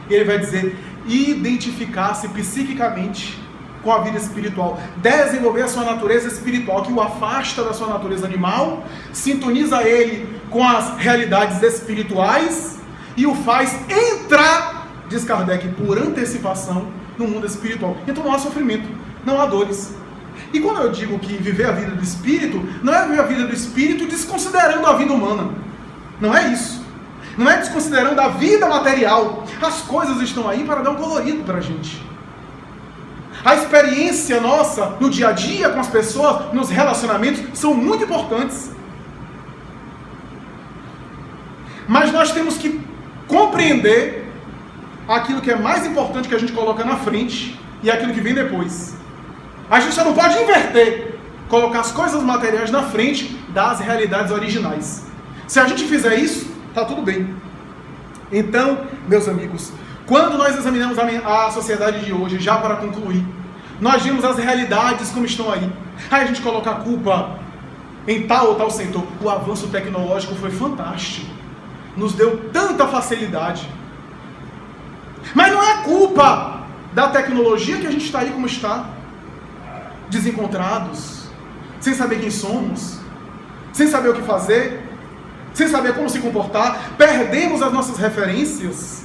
E ele vai dizer, identificar-se psiquicamente com a vida espiritual, desenvolver a sua natureza espiritual, que o afasta da sua natureza animal, sintoniza ele com as realidades espirituais e o faz entrar diz Kardec, por antecipação no mundo espiritual. Então não há sofrimento, não há dores. E quando eu digo que viver a vida do espírito, não é viver a vida do espírito desconsiderando a vida humana. Não é isso. Não é desconsiderando a vida material. As coisas estão aí para dar um colorido para a gente. A experiência nossa no dia a dia com as pessoas, nos relacionamentos, são muito importantes. Mas nós temos que compreender aquilo que é mais importante que a gente coloca na frente e aquilo que vem depois. A gente só não pode inverter, colocar as coisas materiais na frente das realidades originais. Se a gente fizer isso, está tudo bem. Então, meus amigos, quando nós examinamos a sociedade de hoje, já para concluir, nós vimos as realidades como estão aí. Aí a gente coloca a culpa em tal ou tal setor. O avanço tecnológico foi fantástico. Nos deu tanta facilidade. Mas não é culpa da tecnologia que a gente está aí como está. Desencontrados, sem saber quem somos, sem saber o que fazer, sem saber como se comportar, perdemos as nossas referências,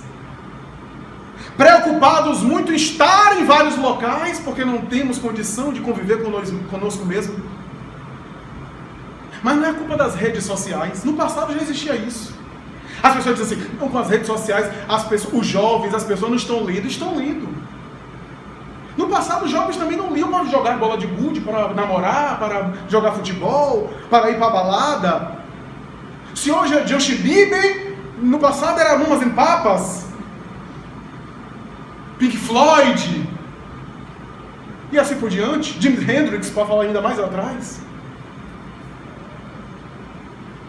preocupados muito em estar em vários locais, porque não temos condição de conviver conosco mesmo. Mas não é culpa das redes sociais. No passado já existia isso. As pessoas dizem assim, não, com as redes sociais, os jovens, as pessoas não estão lendo. Estão lendo. No passado, os jovens também não liam para jogar bola de gude, para namorar, para jogar futebol, para ir para a balada. Se hoje é Justin Bieber, no passado era Mamas and Papas, Pink Floyd, e assim por diante, Jimi Hendrix, para falar ainda mais atrás.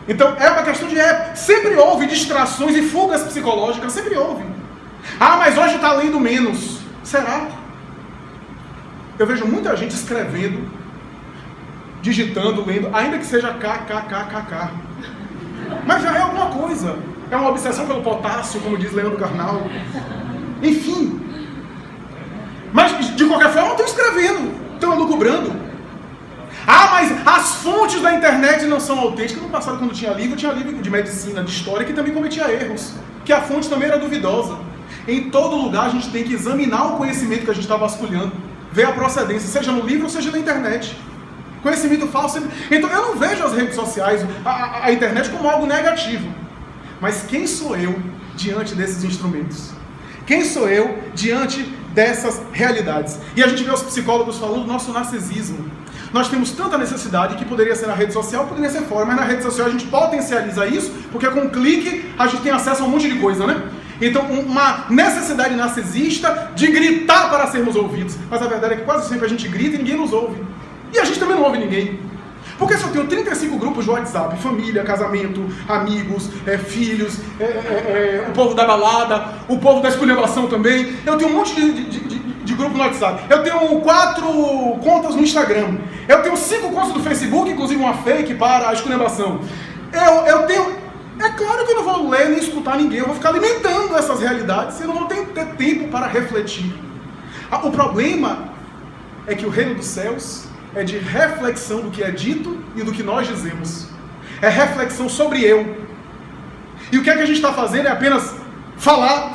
Então, é uma questão de época. Sempre houve distrações e fugas psicológicas, sempre houve. Ah, mas hoje está lendo menos. Será? Eu vejo muita gente escrevendo, digitando, lendo, ainda que seja kkkk. Mas já é alguma coisa. É uma obsessão pelo potássio, como diz Leandro Carnal. Enfim. Mas, de qualquer forma, estão escrevendo, estão elucubrando. Ah, mas as fontes da internet não são autênticas. No passado, quando tinha livro de medicina, de história, que também cometia erros. Que a fonte também era duvidosa. Em todo lugar, a gente tem que examinar o conhecimento que a gente está vasculhando. Ver a procedência, seja no livro ou seja na internet. Conhecimento falso. Então eu não vejo as redes sociais, a internet como algo negativo. Mas quem sou eu diante desses instrumentos? Quem sou eu diante dessas realidades? E a gente vê os psicólogos falando do nosso narcisismo. Nós temos tanta necessidade que poderia ser na rede social, poderia ser fora, mas na rede social a gente potencializa isso, porque com um clique a gente tem acesso a um monte de coisa, né? Então, uma necessidade narcisista de gritar para sermos ouvidos. Mas a verdade é que quase sempre a gente grita e ninguém nos ouve. E a gente também não ouve ninguém. Porque se eu tenho 35 grupos de WhatsApp, família, casamento, amigos, filhos, o povo da balada, o povo da esculhambação também, eu tenho um monte de grupo no WhatsApp. Eu tenho 4 contas no Instagram. Eu tenho 5 contas do Facebook, inclusive uma fake para a esculhambação. Eu tenho... É claro que eu não vou ler nem escutar ninguém, eu vou ficar alimentando essas realidades e eu não vou ter tempo para refletir. O problema é que o reino dos céus é de reflexão do que é dito e do que nós dizemos. É reflexão sobre eu. E o que é que a gente está fazendo é apenas falar.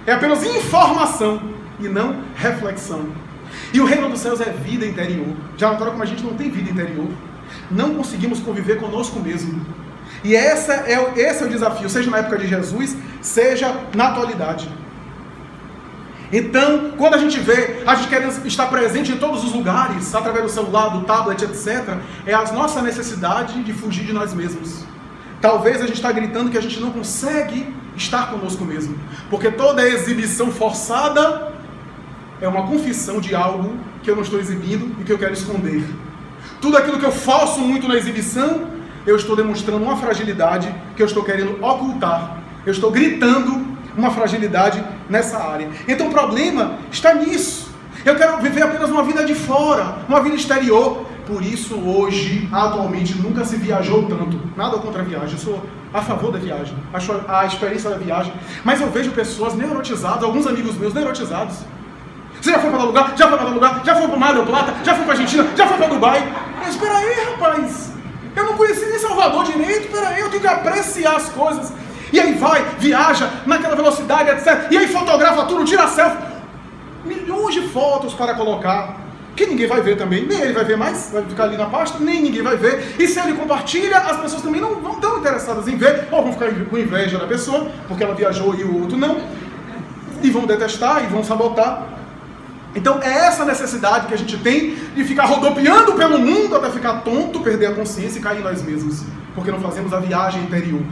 É apenas informação e não reflexão. E o reino dos céus é vida interior. Já notaram como a gente não tem vida interior? Não conseguimos conviver conosco mesmo. E esse é o desafio, seja na época de Jesus, seja na atualidade. Então, quando a gente quer estar presente em todos os lugares, através do celular, do tablet, etc., é a nossa necessidade de fugir de nós mesmos. Talvez a gente está gritando que a gente não consegue estar conosco mesmo, porque toda exibição forçada é uma confissão de algo que eu não estou exibindo e que eu quero esconder. Tudo aquilo que eu forço muito na exibição, eu estou demonstrando uma fragilidade que eu estou querendo ocultar. Eu estou gritando uma fragilidade nessa área. Então o problema está nisso. Eu quero viver apenas uma vida de fora, uma vida exterior. Por isso hoje, atualmente, nunca se viajou tanto. Nada contra a viagem, eu sou a favor da viagem. Acho a experiência da viagem. Mas eu vejo pessoas neurotizadas, alguns amigos meus neurotizados. Você já foi para tal lugar? Já foi para tal lugar? Já foi para o Mar del Plata? Já foi para a Argentina? Já foi para Dubai? Mas espera aí, rapaz. Eu não conheci nem Salvador direito, peraí, eu tenho que apreciar as coisas. E aí vai, viaja naquela velocidade, etc. E aí fotografa tudo, tira selfie. Milhões de fotos para colocar, que ninguém vai ver também. Nem ele vai ver mais, vai ficar ali na pasta, nem ninguém vai ver. E se ele compartilha, as pessoas também não vão tão interessadas em ver, ou vão ficar com inveja da pessoa, porque ela viajou e o outro não. E vão detestar e vão sabotar. Então é essa necessidade que a gente tem de ficar rodopiando pelo mundo até ficar tonto, perder a consciência e cair em nós mesmos. Porque não fazemos a viagem interior.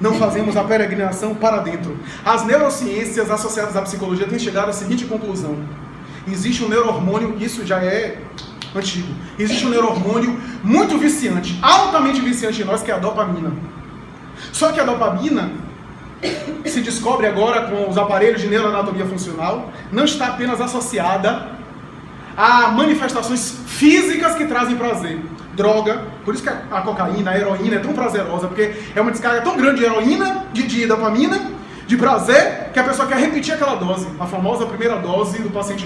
Não fazemos a peregrinação para dentro. As neurociências associadas à psicologia têm chegado à seguinte conclusão. Existe um neurohormônio, isso já é antigo. Existe um neurohormônio muito viciante, altamente viciante em nós, que é a dopamina. Só que a dopamina, se descobre agora com os aparelhos de neuroanatomia funcional, não está apenas associada a manifestações físicas que trazem prazer. Droga, por isso que a cocaína, a heroína é tão prazerosa, porque é uma descarga tão grande de heroína, de dopamina, de prazer, que a pessoa quer repetir aquela dose, a famosa primeira dose do paciente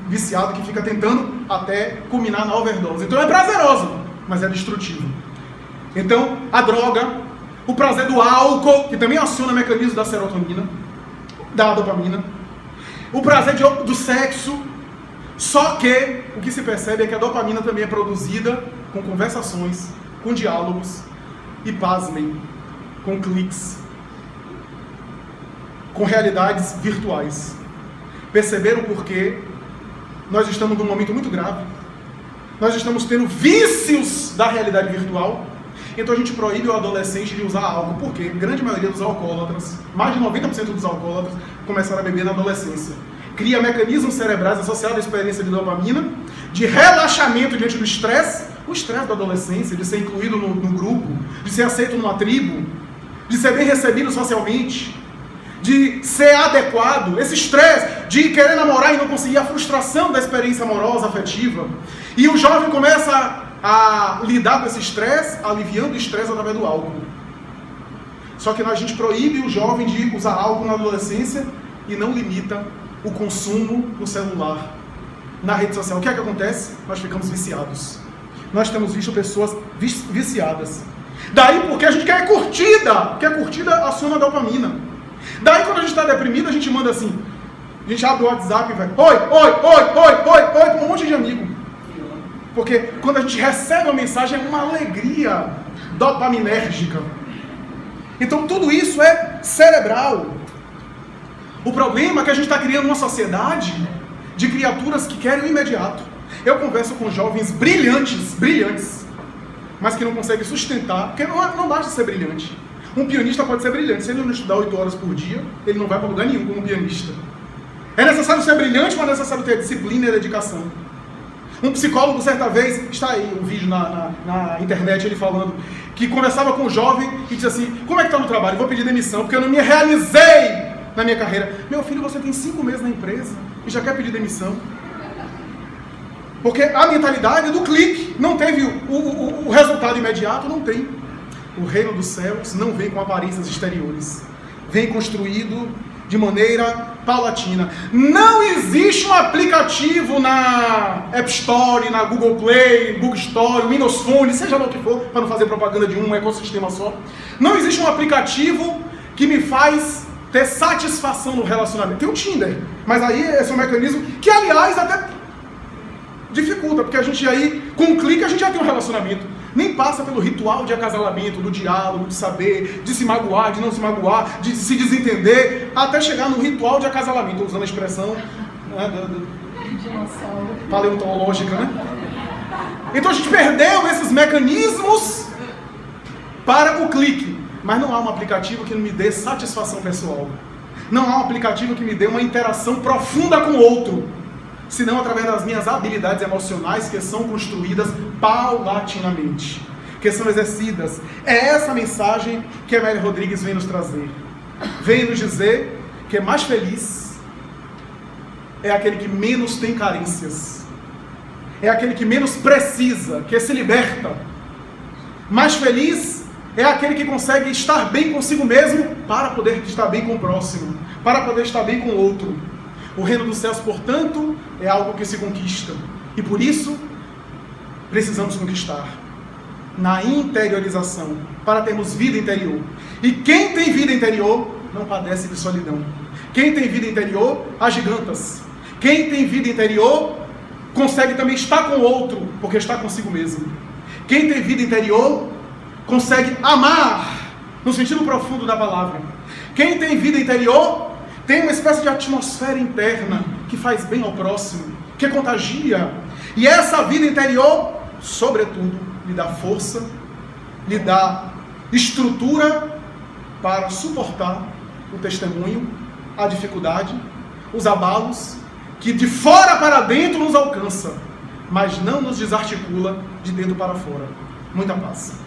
viciado que fica tentando até culminar na overdose. Então é prazerosa, mas é destrutiva. Então, a droga, o prazer do álcool, que também aciona o mecanismo da serotonina, da dopamina, o prazer do sexo, só que o que se percebe é que a dopamina também é produzida com conversações, com diálogos e, pasmem, com cliques, com realidades virtuais. Perceberam por quê? Nós estamos num momento muito grave. Nós estamos tendo vícios da realidade virtual. Então a gente proíbe o adolescente de usar álcool. Por quê? A grande maioria dos alcoólatras, mais de 90% dos alcoólatras, começaram a beber na adolescência. Cria mecanismos cerebrais associados à experiência de dopamina, de relaxamento diante do estresse, o estresse da adolescência, de ser incluído no grupo, de ser aceito numa tribo, de ser bem recebido socialmente, de ser adequado, esse estresse de querer namorar e não conseguir, a frustração da experiência amorosa, afetiva. E o jovem começa a lidar com esse estresse, aliviando o estresse através do álcool. Só que a gente proíbe o jovem de usar álcool na adolescência e não limita o consumo no celular, na rede social. O que é que acontece? Nós ficamos viciados. Nós temos visto pessoas viciadas. Daí porque a gente quer curtida, porque a curtida aciona a dopamina. Daí quando a gente está deprimido, a gente manda assim, a gente abre o WhatsApp e vai, oi, com um monte de amigo. Porque quando a gente recebe uma mensagem é uma alegria dopaminérgica. Então tudo isso é cerebral. O problema é que a gente está criando uma sociedade de criaturas que querem o imediato. Eu converso com jovens brilhantes, mas que não conseguem sustentar, porque não basta ser brilhante. Um pianista pode ser brilhante, se ele não estudar 8 horas por dia, ele não vai para lugar nenhum como pianista. É necessário ser brilhante, mas é necessário ter disciplina e dedicação. Um psicólogo, certa vez, está aí um vídeo na internet, ele falando, que conversava com um jovem e disse assim, como é que está no trabalho? Vou pedir demissão, porque eu não me realizei na minha carreira. Meu filho, você tem 5 meses na empresa e já quer pedir demissão. Porque a mentalidade do clique não teve o resultado imediato, não tem. O reino dos céus não vem com aparências exteriores. Vem construído de maneira paulatina. Não existe um aplicativo na App Store, na Google Play, Google Store, Windows Phone, seja lá o que for, para não fazer propaganda de um ecossistema só. Não existe um aplicativo que me faz ter satisfação no relacionamento. Tem o Tinder, mas aí esse é um mecanismo que, aliás, até dificulta, porque a gente aí, com um clique, a gente já tem um relacionamento. Nem passa pelo ritual de acasalamento, do diálogo, de saber, de se magoar, de não se magoar, de se desentender, até chegar no ritual de acasalamento, usando a expressão paleontológica, né? Então a gente perdeu esses mecanismos para o clique. Mas não há um aplicativo que me dê satisfação pessoal. Não há um aplicativo que me dê uma interação profunda com o outro. Senão através das minhas habilidades emocionais que são construídas paulatinamente, que são exercidas. É essa mensagem que a Amélia Rodrigues vem nos trazer. Vem nos dizer que mais feliz é aquele que menos tem carências. É aquele que menos precisa, que se liberta. Mais feliz é aquele que consegue estar bem consigo mesmo para poder estar bem com o próximo, para poder estar bem com o outro. O reino dos céus, portanto, é algo que se conquista. E por isso, precisamos conquistar. na interiorização, para termos vida interior. E quem tem vida interior não padece de solidão. Quem tem vida interior agigantas. Quem tem vida interior consegue também estar com o outro, porque está consigo mesmo. Quem tem vida interior consegue amar, no sentido profundo da palavra. Quem tem vida interior tem uma espécie de atmosfera interna que faz bem ao próximo, que contagia. E essa vida interior, sobretudo, lhe dá força, lhe dá estrutura para suportar o testemunho, a dificuldade, os abalos, que de fora para dentro nos alcança, mas não nos desarticula de dentro para fora. Muita paz.